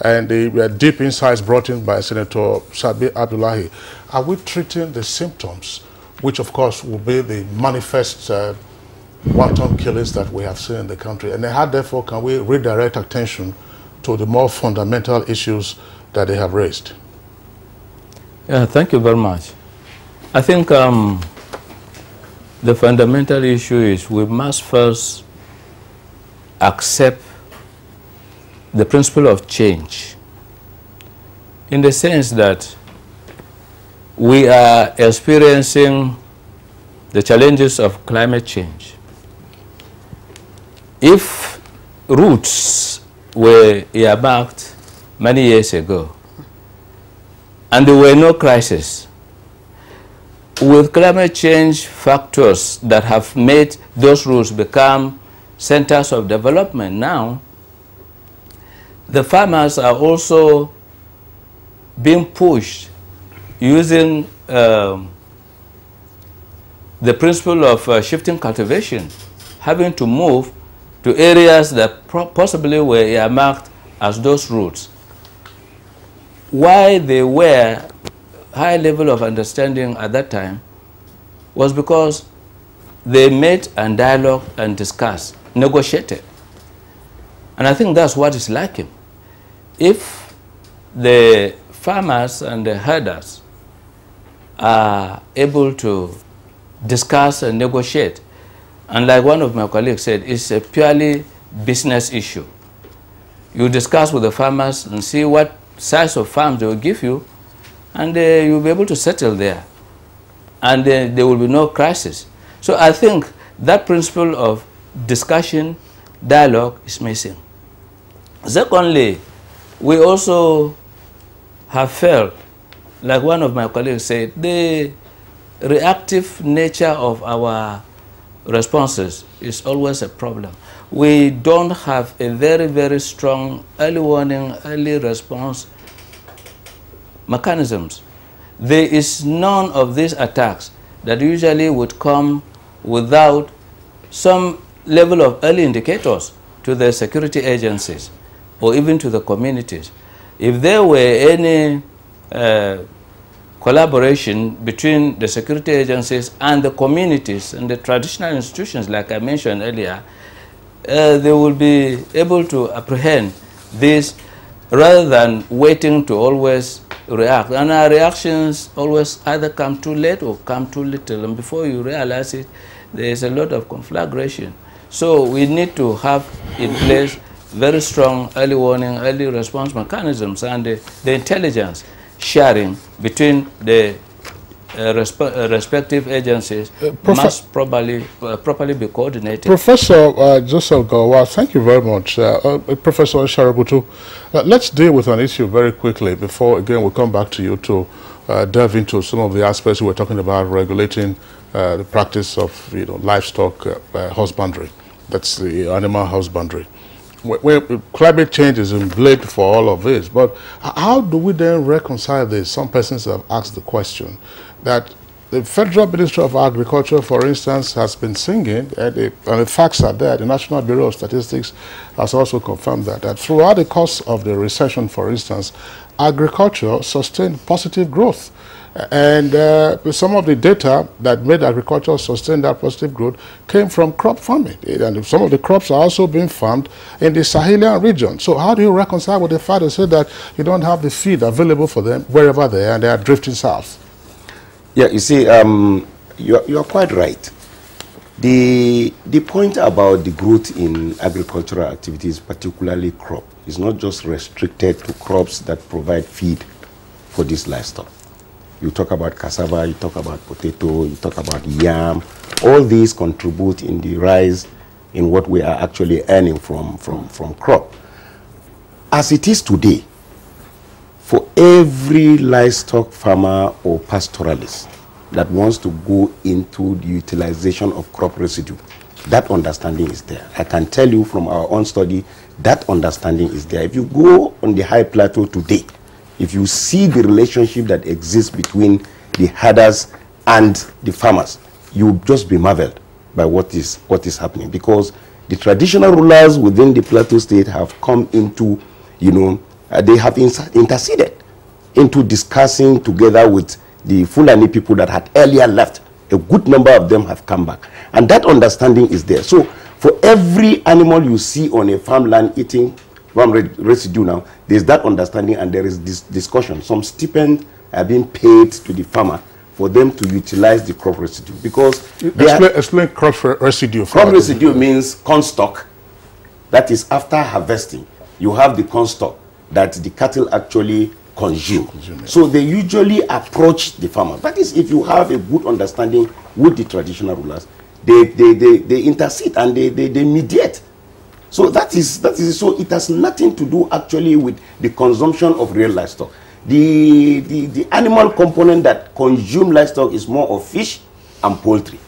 and the deep insights brought in by Senator Sabi Abdullahi, are we treating the symptoms, which of course will be the manifest wanton killings that we have seen in the country? And how therefore can we redirect attention to the more fundamental issues that they have raised? Yeah, thank you very much. I think the fundamental issue is we must first accept the principle of change, in the sense that we are experiencing the challenges of climate change. If roots were earmarked many years ago and there were no crisis, with climate change factors that have made those routes become centers of development now, the farmers are also being pushed using the principle of shifting cultivation, having to move to areas that possibly were earmarked as those routes. Why they were high level of understanding at that time was because they met and dialogued and discussed, negotiated. And I think that's what is lacking. If the farmers and the herders are able to discuss and negotiate. And like one of my colleagues said, it's a purely business issue. You discuss with the farmers and see what size of farms they will give you, and you'll be able to settle there. And there will be no crisis. So I think that principle of discussion, dialogue is missing. Secondly, we also have felt, like one of my colleagues said, the reactive nature of our responses is always a problem. We don't have a very, very strong early warning, early response mechanisms. There is none of these attacks that usually would come without some level of early indicators to the security agencies or even to the communities. If there were any collaboration between the security agencies and the communities and the traditional institutions, like I mentioned earlier, they will be able to apprehend this rather than waiting to always react. And our reactions always either come too late or come too little, and before you realize it, there is a lot of conflagration. So we need to have in place very strong early warning, early response mechanisms, and the intelligence sharing between the respective agencies must properly be coordinated. Professor Joseph Gawa, thank you very much. Professor Sharabutu, let's deal with an issue very quickly before, again, we'll come back to you to delve into some of the aspects we were talking about, regulating the practice of livestock husbandry. That's the animal husbandry. Where climate change is blamed for all of this, but how do we then reconcile this? Some persons have asked the question that the Federal Ministry of Agriculture, for instance, has been singing, and the facts are there. The National Bureau of Statistics has also confirmed that throughout the course of the recession, for instance, agriculture sustained positive growth. And some of the data that made agriculture sustain that positive growth came from crop farming. And some of the crops are also being farmed in the Sahelian region. So how do you reconcile with the fact that say that you don't have the feed available for them wherever they are and they are drifting south? Yeah, you see, you're quite right. The point about the growth in agricultural activities, particularly crop, is not just restricted to crops that provide feed for these livestock. You talk about cassava, you talk about potato, you talk about yam. All these contribute in the rise in what we are actually earning from crop. As it is today, for every livestock farmer or pastoralist that wants to go into the utilization of crop residue, that understanding is there. I can tell you from our own study, that understanding is there. If you go on the high plateau today, if you see the relationship that exists between the herders and the farmers, you'll just be marveled by what is happening, because the traditional rulers within the plateau state have come into, they have interceded into discussing together with the Fulani people that had earlier left. A good number of them have come back, and that understanding is there. So for every animal you see on a farmland eating farm residue now, there's that understanding, and there is this discussion. Some stipends are being paid to the farmer for them to utilize the crop residue, because explain crop residue. Crop residue means corn stock. That is after harvesting. You have the corn stock that the cattle actually consume. So they usually approach the farmer. That is, if you have a good understanding with the traditional rulers, they intercede and they mediate. So that is so it has nothing to do actually with the consumption of real livestock. The animal component that consume livestock is more of fish and poultry.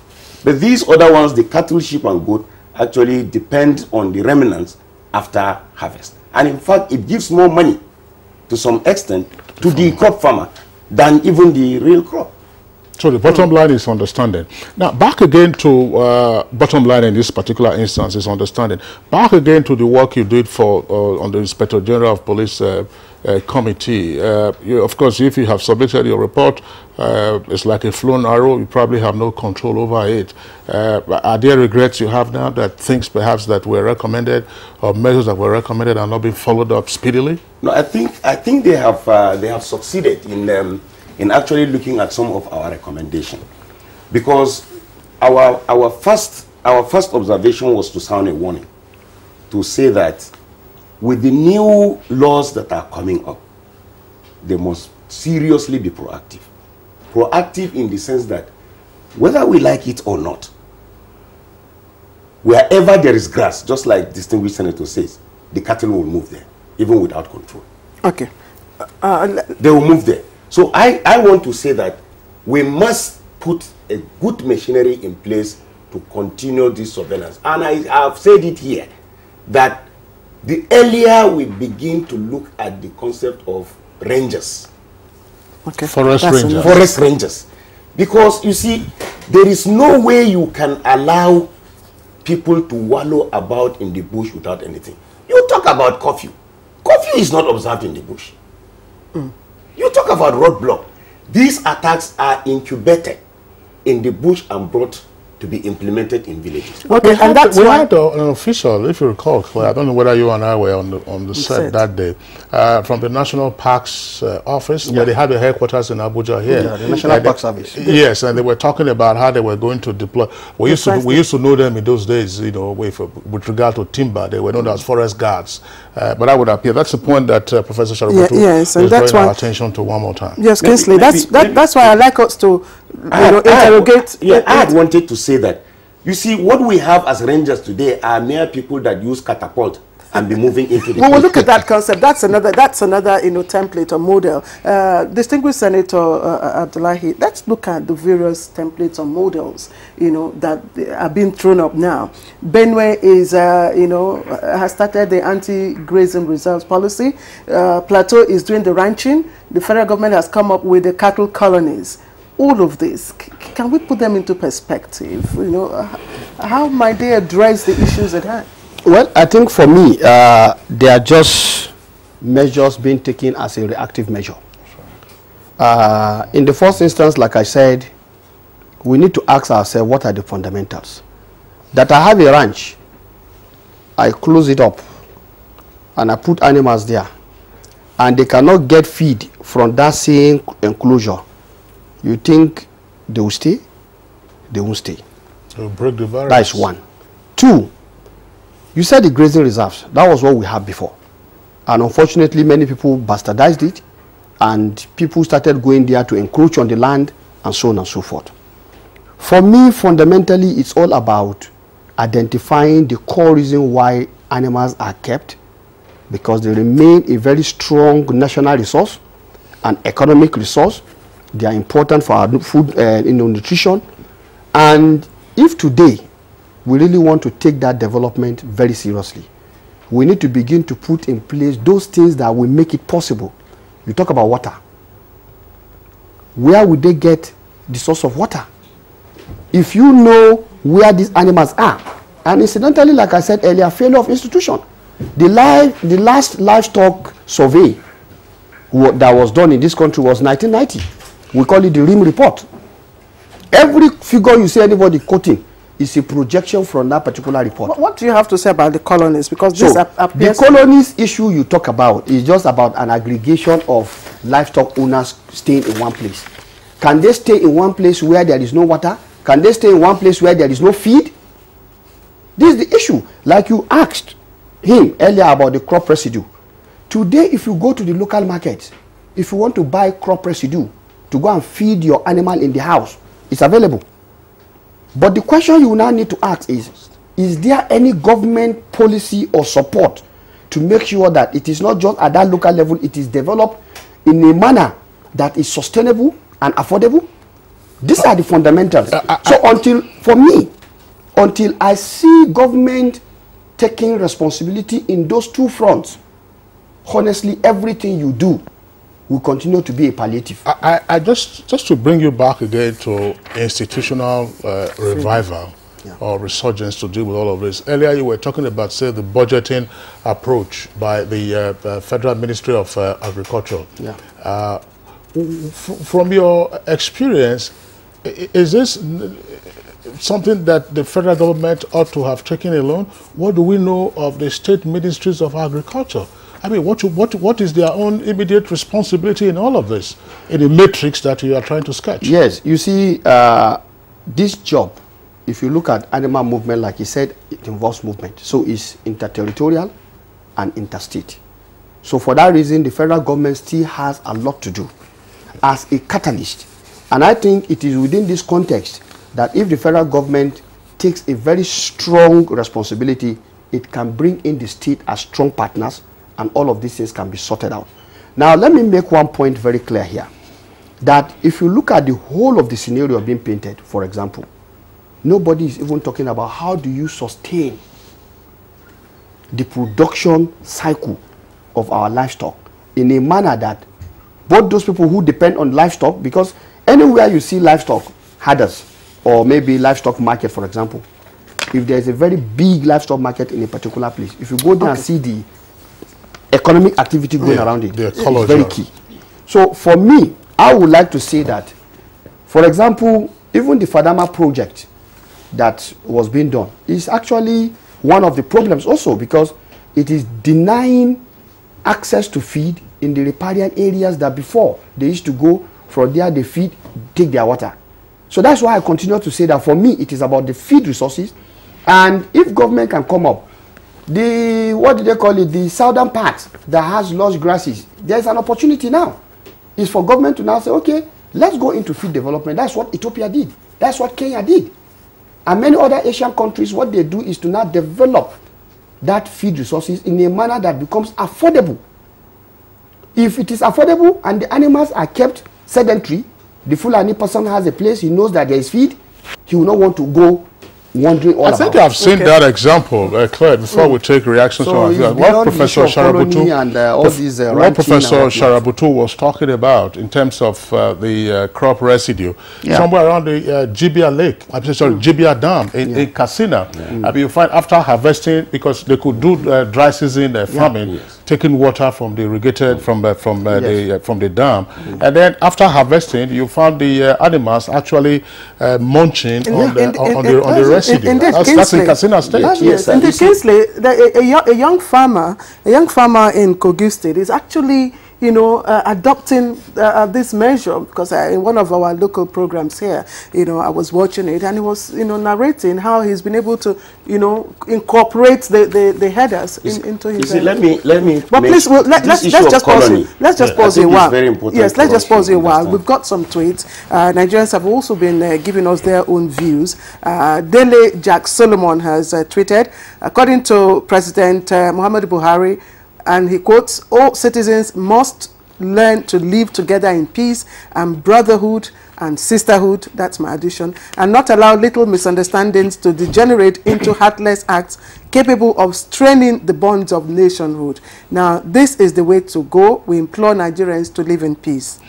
But these other ones, the cattle, sheep and goat, actually depend on the remnants after harvest. And in fact, it gives more money to some extent to the crop farmer than even the real crop. So the bottom line is understanding. Now, back again to bottom line in this particular instance is understanding. Back again to the work you did for on the Inspector General of Police committee. Of course, if you have submitted your report, it's like a flown arrow. You probably have no control over it. Are there regrets you have now that things perhaps that were recommended or measures that were recommended are not being followed up speedily? No, I think they have succeeded in actually looking at some of our recommendations, because our first observation was to sound a warning, to say that with the new laws that are coming up, they must seriously be proactive. Proactive in the sense that whether we like it or not, wherever there is grass, just like distinguished senator says, the cattle will move there, even without control. Okay. They will move there. So I want to say that we must put a good machinery in place to continue this surveillance. And I have said it here, that the earlier we begin to look at the concept of rangers, forest rangers, because you see, there is no way you can allow people to wallow about in the bush without anything. You talk about curfew. Curfew is not observed in the bush. You talk about roadblock. These attacks are incubated in the bush and brought to be implemented in villages. Okay, and that's we had an official, if you recall, Claire, I don't know whether you and I were on the set that day, from the National Parks Office, where they had the headquarters in Abuja here. Yeah, the National Park Service. Yes, and they were talking about how they were going to deploy. We used to know them in those days, you know, with regard to timber. They were known as forest guards. But that would appear. That's the point that Professor Sharubutu is drawing our attention to one more time. Yes, Kingsley, that's why I like us to interrogate. I had wanted to say that, you see, what we have as rangers today are mere people that use catapult and be moving into the well, look at that concept. That's another template or model. Distinguished Senator Abdullahi, let's look at the various templates or models, that are being thrown up now. Benue is, has started the anti-grazing reserves policy. Plateau is doing the ranching. The federal government has come up with the cattle colonies. All of this, can we put them into perspective? How might they address the issues at hand? Well, I think for me, they are just measures being taken as a reactive measure. In the first instance, like I said, we need to ask ourselves, what are the fundamentals? That I have a ranch, I close it up, and I put animals there, and they cannot get feed from that same enclosure. You think they will stay? They won't stay. They'll break the barriers. That is one. Two, you said the grazing reserves. That was what we had before. And unfortunately, many people bastardized it, and people started going there to encroach on the land, and so on and so forth. For me, fundamentally, it's all about identifying the core reason why animals are kept, because they remain a very strong national resource, an economic resource. They are important for our food, nutrition. And if today we really want to take that development very seriously, we need to begin to put in place those things that will make it possible. You talk about water. Where would they get the source of water? If you know where these animals are, and incidentally, like I said earlier, failure of institution. The last livestock survey that was done in this country was 1990. We call it the RIM report. Every figure you see anybody quoting is a projection from that particular report. What do you have to say about the colonies? Because so the colonies issue you talk about is just about an aggregation of livestock owners staying in one place. Can they stay in one place where there is no water? Can they stay in one place where there is no feed? This is the issue. Like you asked him earlier about the crop residue. Today, if you go to the local market, if you want to buy crop residue to go and feed your animal in the house, it's available. But the question you now need to ask is there any government policy or support to make sure that it is not just at that local level, it is developed in a manner that is sustainable and affordable? These are the fundamentals. So until I see government taking responsibility in those two fronts, honestly, everything you do will continue to be a palliative. I just to bring you back again to institutional revival or resurgence to deal with all of this. Earlier you were talking about, say, the budgeting approach by the Federal Ministry of Agriculture. Yeah. From your experience, is this something that the federal government ought to have taken alone? What do we know of the state ministries of agriculture? I mean, what is their own immediate responsibility in all of this, in the matrix that you are trying to sketch? Yes, you see, this job if you look at animal movement, like he said, it involves movement. So it's interterritorial and interstate. So for that reason, the federal government still has a lot to do as a catalyst. And I think it is within this context that if the federal government takes a very strong responsibility, it can bring in the state as strong partners, and all of these things can be sorted out. Now, let me make one point very clear here, that if you look at the whole of the scenario being painted, for example, nobody is even talking about how do you sustain the production cycle of our livestock in a manner that both those people who depend on livestock, because anywhere you see livestock herders or maybe livestock market, for example, if there is a very big livestock market in a particular place, if you go there and see the economic activity going around it, it's very key. So for me, I would like to say that, for example, even the Fadama project that was being done is actually one of the problems also, because it is denying access to feed in the riparian areas that before they used to go from there, they feed, take their water. So that's why I continue to say that for me, it is about the feed resources. And if government can come up, the, what do they call it, the southern part that has lush grasses, there's an opportunity now. It's for government to now say, okay, let's go into feed development. That's what Ethiopia did. That's what Kenya did. And many other Asian countries, what they do is to now develop that feed resources in a manner that becomes affordable. If it is affordable and the animals are kept sedentary, the Fulani person has a place, he knows that there is feed, he will not want to go wandering all I think I've seen that example, Claire, before we take reactions so from our what Professor Sharabutu and what Professor Sharabutu was talking about in terms of the crop residue, somewhere around the Jibia Lake, I'm sorry, Jibia Dam in Katsina. I mean, you find after harvesting, because they could do dry season farming, taking water from the irrigated from the dam, and then after harvesting, you found the animals actually munching on the residue. That's in Katsina State. Yes, in Kingsley, a young farmer in Kogi State is actually, adopting this measure, because in one of our local programs here, I was watching it, and he was, narrating how he's been able to, incorporate the headers into his. Let me. But please, let's just pause it. Let's just pause it a while. Yes, let's just pause it a while. We've got some tweets. Nigerians have also been giving us their own views. Dele Jack Solomon has tweeted, according to President Muhammadu Buhari, and he quotes, all citizens must learn to live together in peace and brotherhood and sisterhood, that's my addition, and not allow little misunderstandings to degenerate into heartless acts capable of straining the bonds of nationhood. Now, this is the way to go. We implore Nigerians to live in peace.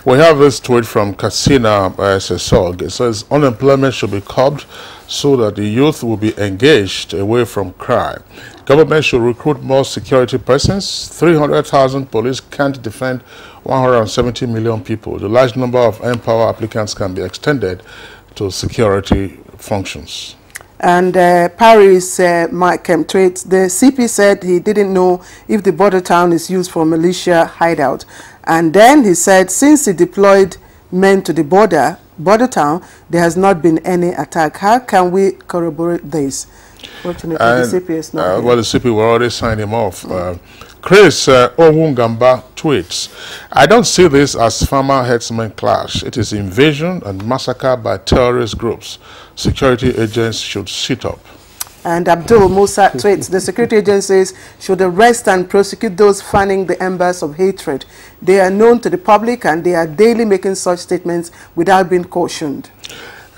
We have this tweet from Katsina Sesog. It says, unemployment should be curbed so that the youth will be engaged away from crime. Government should recruit more security persons. 300,000 police can't defend 170 million people. The large number of Empower applicants can be extended to security functions. And Paris, Mike tweets, the CP said he didn't know if the border town is used for militia hideout. And then he said, since he deployed men to the border town, there has not been any attack. How can we corroborate this? Fortunately, the CP is not well, the CP will already sign him off. Chris Owungamba tweets, I don't see this as farmer-herdsman clash. It is invasion and massacre by terrorist groups. Security agents should sit up. And Abdul Musa tweets, the security agencies should arrest and prosecute those fanning the embers of hatred. They are known to the public and they are daily making such statements without being cautioned.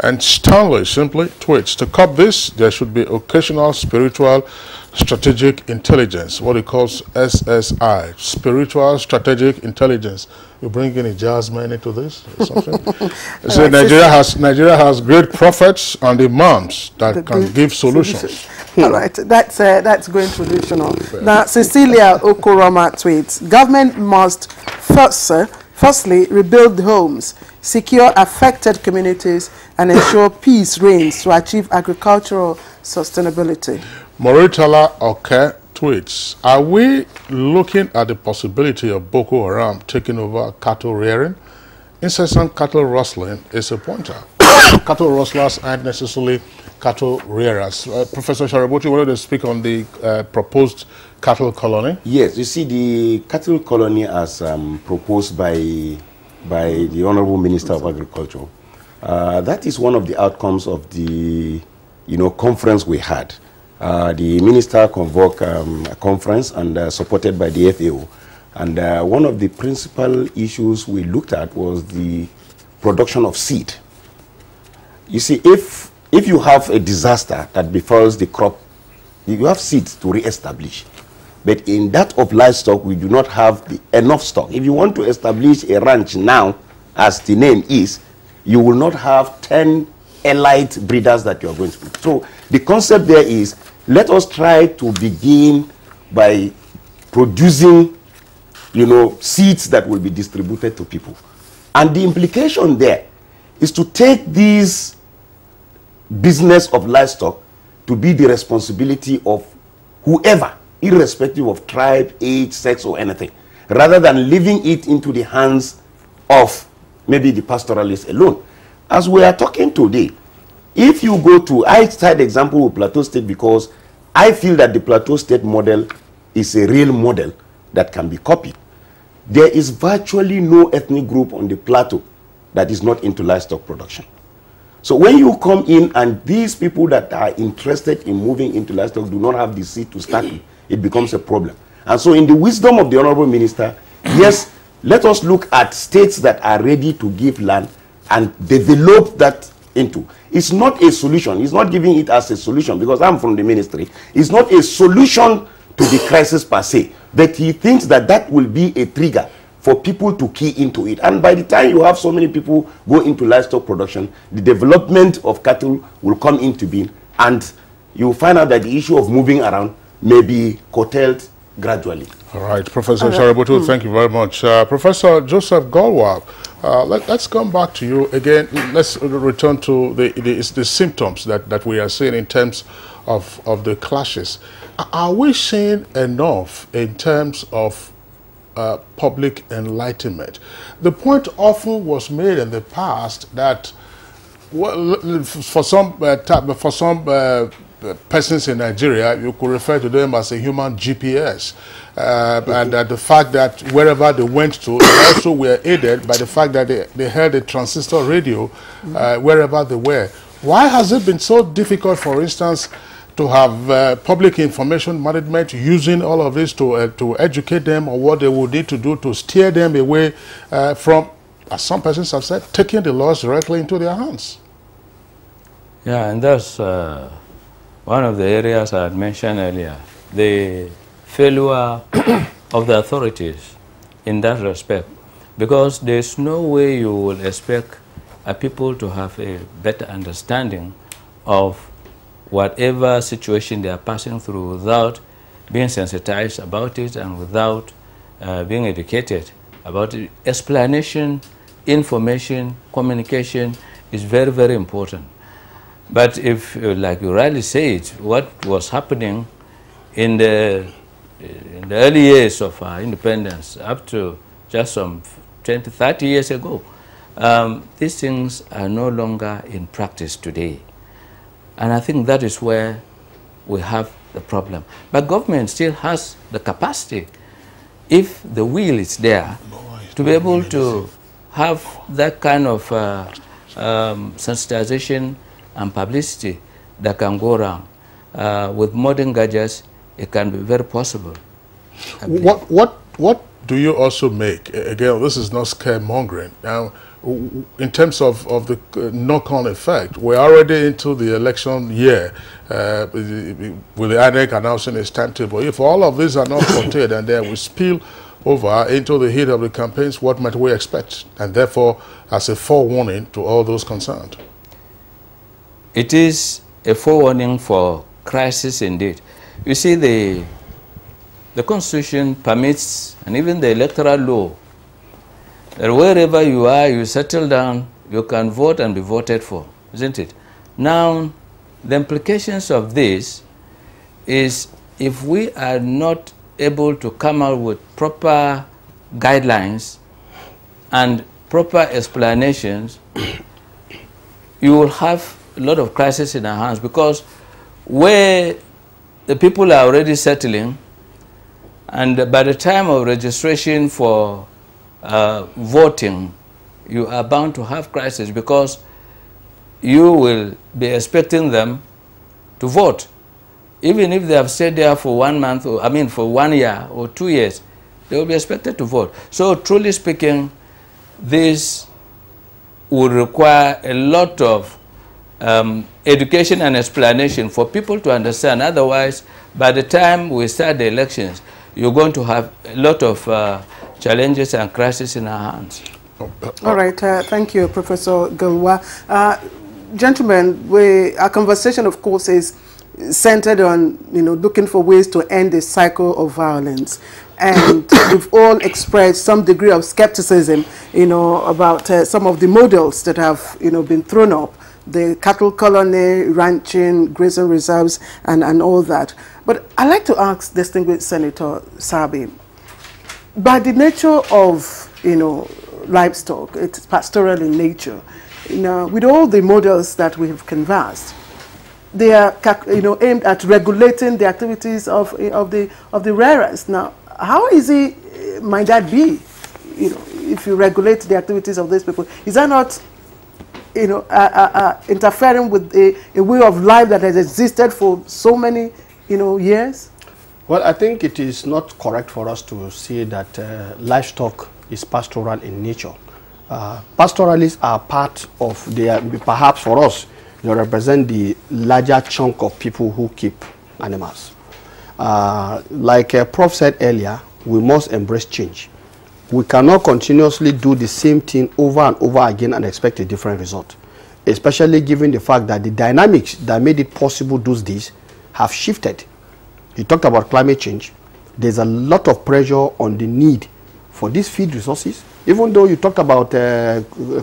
And Stanley simply tweets, to curb this, there should be occasional spiritual strategic intelligence, what he calls SSI, spiritual strategic intelligence. You bring in a jazz man into this or something? So right, Nigeria has great prophets and imams that can give solutions. All right, that's going traditional. Now, Cecilia Okoroma tweets, government must firstly rebuild homes, secure affected communities, and ensure peace reigns to achieve agricultural sustainability. Moritala Oke tweets, are we looking at the possibility of Boko Haram taking over cattle rearing? Incessant cattle rustling is a pointer. Cattle rustlers aren't necessarily cattle rearers. Professor Sharabutu wanted to speak on the proposed cattle colony. Yes, you see, the cattle colony as proposed by the Honorable Minister of Agriculture, that is one of the outcomes of the conference we had. The minister convoked a conference and supported by the FAO. And one of the principal issues we looked at was the production of seed. You see, if you have a disaster that befalls the crop, you have seeds to re-establish. But in that of livestock, we do not have enough stock. If you want to establish a ranch now, as the name is, you will not have 10 elite breeders that you are going to put. So the concept there is, let us try to begin by producing, seeds that will be distributed to people. And the implication there is to take this business of livestock to be the responsibility of whoever, irrespective of tribe, age, sex, or anything, rather than leaving it into the hands of maybe the pastoralists alone. As we are talking today, if you go to, I cite the example of Plateau State because I feel that the Plateau State model is a real model that can be copied. There is virtually no ethnic group on the plateau that is not into livestock production. So when you come in and these people that are interested in moving into livestock do not have the seed to start with, it becomes a problem. And so in the wisdom of the Honorable Minister, yes, let us look at states that are ready to give land and develop that into. It's not a solution. He's not giving it as a solution because I'm from the ministry. It's not a solution to the crisis per se, but he thinks that that will be a trigger for people to key into it. And by the time you have so many people go into livestock production, the development of cattle will come into being, and you find out that the issue of moving around may be curtailed gradually. All right, Professor Sharabutu, thank you very much. Professor Joseph Golwab, let's come back to you again. Let's return to the symptoms that we are seeing in terms of the clashes. Are we seeing enough in terms of public enlightenment? The point often was made in the past that for some persons in Nigeria, you could refer to them as a human GPS. And that the fact that wherever they went to, they also were aided by the fact that they heard a transistor radio wherever they were. Why has it been so difficult, for instance, to have public information management using all of this to educate them on what they would need to do to steer them away from, as some persons have said, taking the laws directly into their hands? Yeah, and that's one of the areas I had mentioned earlier, the failure of the authorities in that respect, because there's no way you will expect people to have a better understanding of whatever situation they are passing through without being sensitized about it and without being educated about it. Explanation, information, communication is very, very important. But if, like you rightly said, what was happening in the early years of our independence, up to just some 20, 30 years ago, these things are no longer in practice today. And I think that is where we have the problem. But government still has the capacity, if the will is there, to be able to have that kind of sensitization and publicity that can go around. With modern gadgets, it can be very possible. What do you also make? Again, this is not scaremongering. Now, in terms of the knock-on effect, we're already into the election year with the INEC announcing its timetable. If all of these are not contained and then we spill over into the heat of the campaigns, what might we expect? And therefore, as a forewarning to all those concerned. It is a forewarning for crisis indeed. You see, the Constitution permits, and even the electoral law, that wherever you are, you settle down, you can vote and be voted for, isn't it? Now, the implications of this is if we are not able to come out with proper guidelines and proper explanations, you will have a lot of crisis in our hands, because where the people are already settling, and by the time of registration for voting, you are bound to have crisis, because you will be expecting them to vote. Even if they have stayed there for 1 month, or for 1 year or 2 years, they will be expected to vote. So truly speaking, this would require a lot of education and explanation for people to understand. Otherwise, by the time we start the elections, you're going to have a lot of challenges and crises in our hands. All right, thank you, Professor Galwa. Gentlemen, our conversation, of course, is centered on looking for ways to end the cycle of violence, and we've all expressed some degree of skepticism, about some of the models that have been thrown up, the cattle colony, ranching, grazing reserves, and all that. But I'd like to ask distinguished Senator Sabi, by the nature of livestock, it's pastoral in nature. With all the models that we have canvassed, they are aimed at regulating the activities of the rearers. Now, how easy might that be? If you regulate the activities of these people, is that not interfering with a way of life that has existed for so many years? Well, I think it is not correct for us to say that livestock is pastoral in nature. Pastoralists are part of perhaps for us, they represent the larger chunk of people who keep animals. Like Prof said earlier, we must embrace change. We cannot continuously do the same thing over and over again and expect a different result, especially given the fact that the dynamics that made it possible those days have shifted. You talked about climate change. There's a lot of pressure on the need for these feed resources, even though you talked about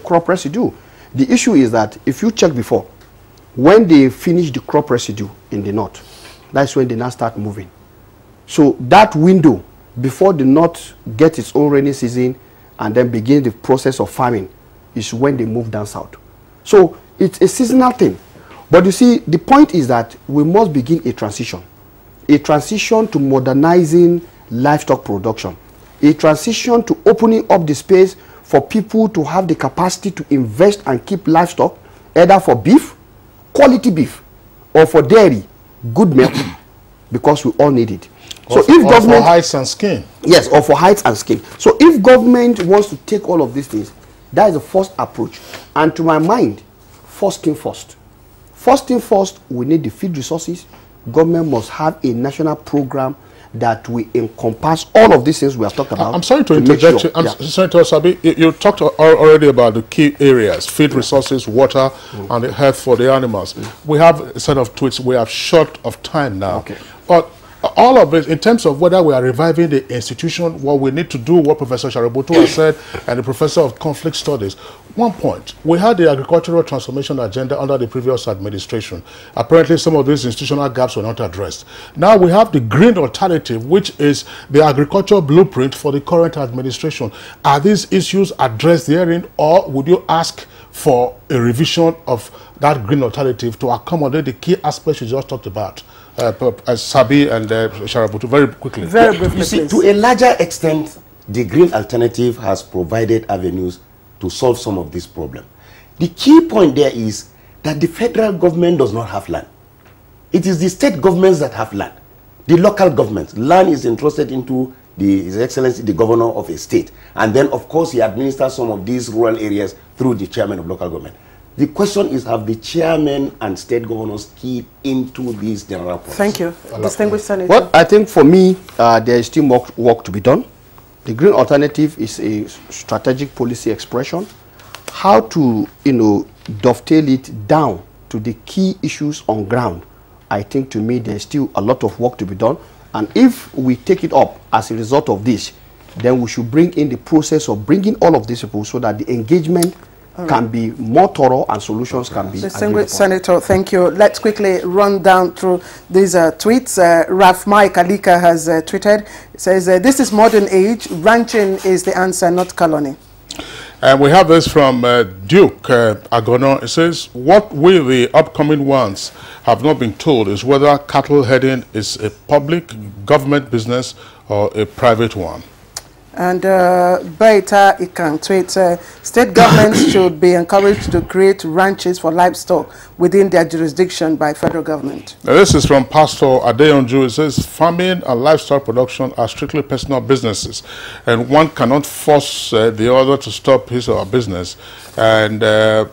crop residue. The issue is that if you check before, when they finish the crop residue in the north, that's when they now start moving. So that window before the north gets its own rainy season and then begin the process of farming is when they move down south. So it's a seasonal thing. But you see, the point is that we must begin a transition to modernizing livestock production, a transition to opening up the space for people to have the capacity to invest and keep livestock, either for beef, quality beef, or for dairy, good milk, because we all need it. So if government, for hides and skin. Yes, or for hides and skin. So if government wants to take all of these things, that is the first approach. And to my mind, first thing first. First thing first, we need the feed resources. Government must have a national program that will encompass all of these things we have talked about. I'm sorry to interject you. Senator Sabi, you talked already about the key areas, feed resources, water, and the health for the animals. We have a set of tweets. We are short of time now. Okay. But all of it, in terms of whether we are reviving the institution, what we need to do, what Professor Sharabutu has said, and the Professor of Conflict Studies. One point, we had the agricultural transformation agenda under the previous administration. Apparently, some of these institutional gaps were not addressed. Now we have the green alternative, which is the agricultural blueprint for the current administration. Are these issues addressed therein, or would you ask for a revision of that green alternative to accommodate the key aspects you just talked about? Sabi and Sharabutu, very quickly. Very briefly, you see, please. to a larger extent, the green alternative has provided avenues to solve some of this problem. The key point there is that the federal government does not have land. It is the state governments that have land. The local governments. Land is entrusted into His Excellency, the governor of a state. And then, of course, he administers some of these rural areas through the chairman of local government. The question is, have the chairmen and state governors keyed into these general policies? Thank you. Distinguished Senator. Well, I think for me, there is still more work to be done. The green alternative is a strategic policy expression. How to, dovetail it down to the key issues on ground. I think to me, there's still a lot of work to be done. And if we take it up as a result of this, then we should bring in the process of bringing all of these people so that the engagement can be more thorough and solutions can be Distinguished Senator, thank you. Let's quickly run down through these tweets. Raf Mike Alika has tweeted, it says, this is modern age. Ranching is the answer, not colony. And we have this from Duke Agono. It says, what we, the upcoming ones, have not been told is whether cattle herding is a public government business or a private one. And Baita Ikan tweets, state governments should be encouraged to create ranches for livestock within their jurisdiction by federal government. Now, this is from Pastor Adeonju. It says, farming and livestock production are strictly personal businesses, and one cannot force the other to stop his or her business. And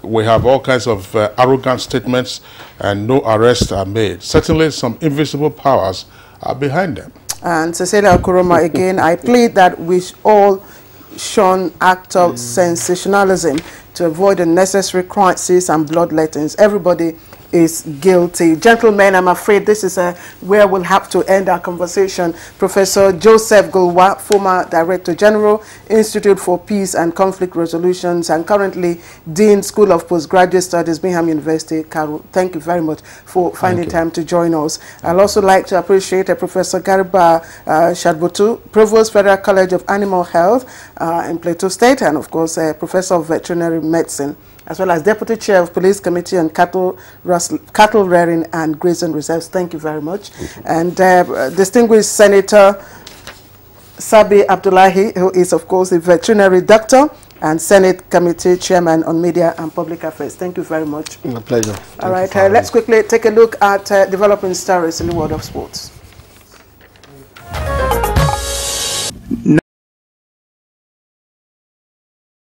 we have all kinds of arrogant statements, and no arrests are made. Certainly some invisible powers are behind them. And Cecilia Okoroma again, I plead that we all shun act of sensationalism to avoid unnecessary crises and bloodlettings. Everybody is guilty. Gentlemen, I'm afraid this is where we'll have to end our conversation. Professor Joseph Gulwa, former Director General, Institute for Peace and Conflict Resolutions, and currently Dean, School of Postgraduate Studies, Bingham University, Karu. Thank you very much for finding time to join us. I'd also like to appreciate Professor Garba Shadbutu, Provost, Federal College of Animal Health in Plateau State, and of course, Professor of Veterinary Medicine, as well as Deputy Chair of Police Committee on Cattle Rearing and Grazing Reserves. Thank you very much. And distinguished Senator Sabi Abdullahi, who is, of course, a veterinary doctor and Senate Committee Chairman on Media and Public Affairs. Thank you very much. My pleasure. All right, let's quickly take a look at developing stories in the world of sports.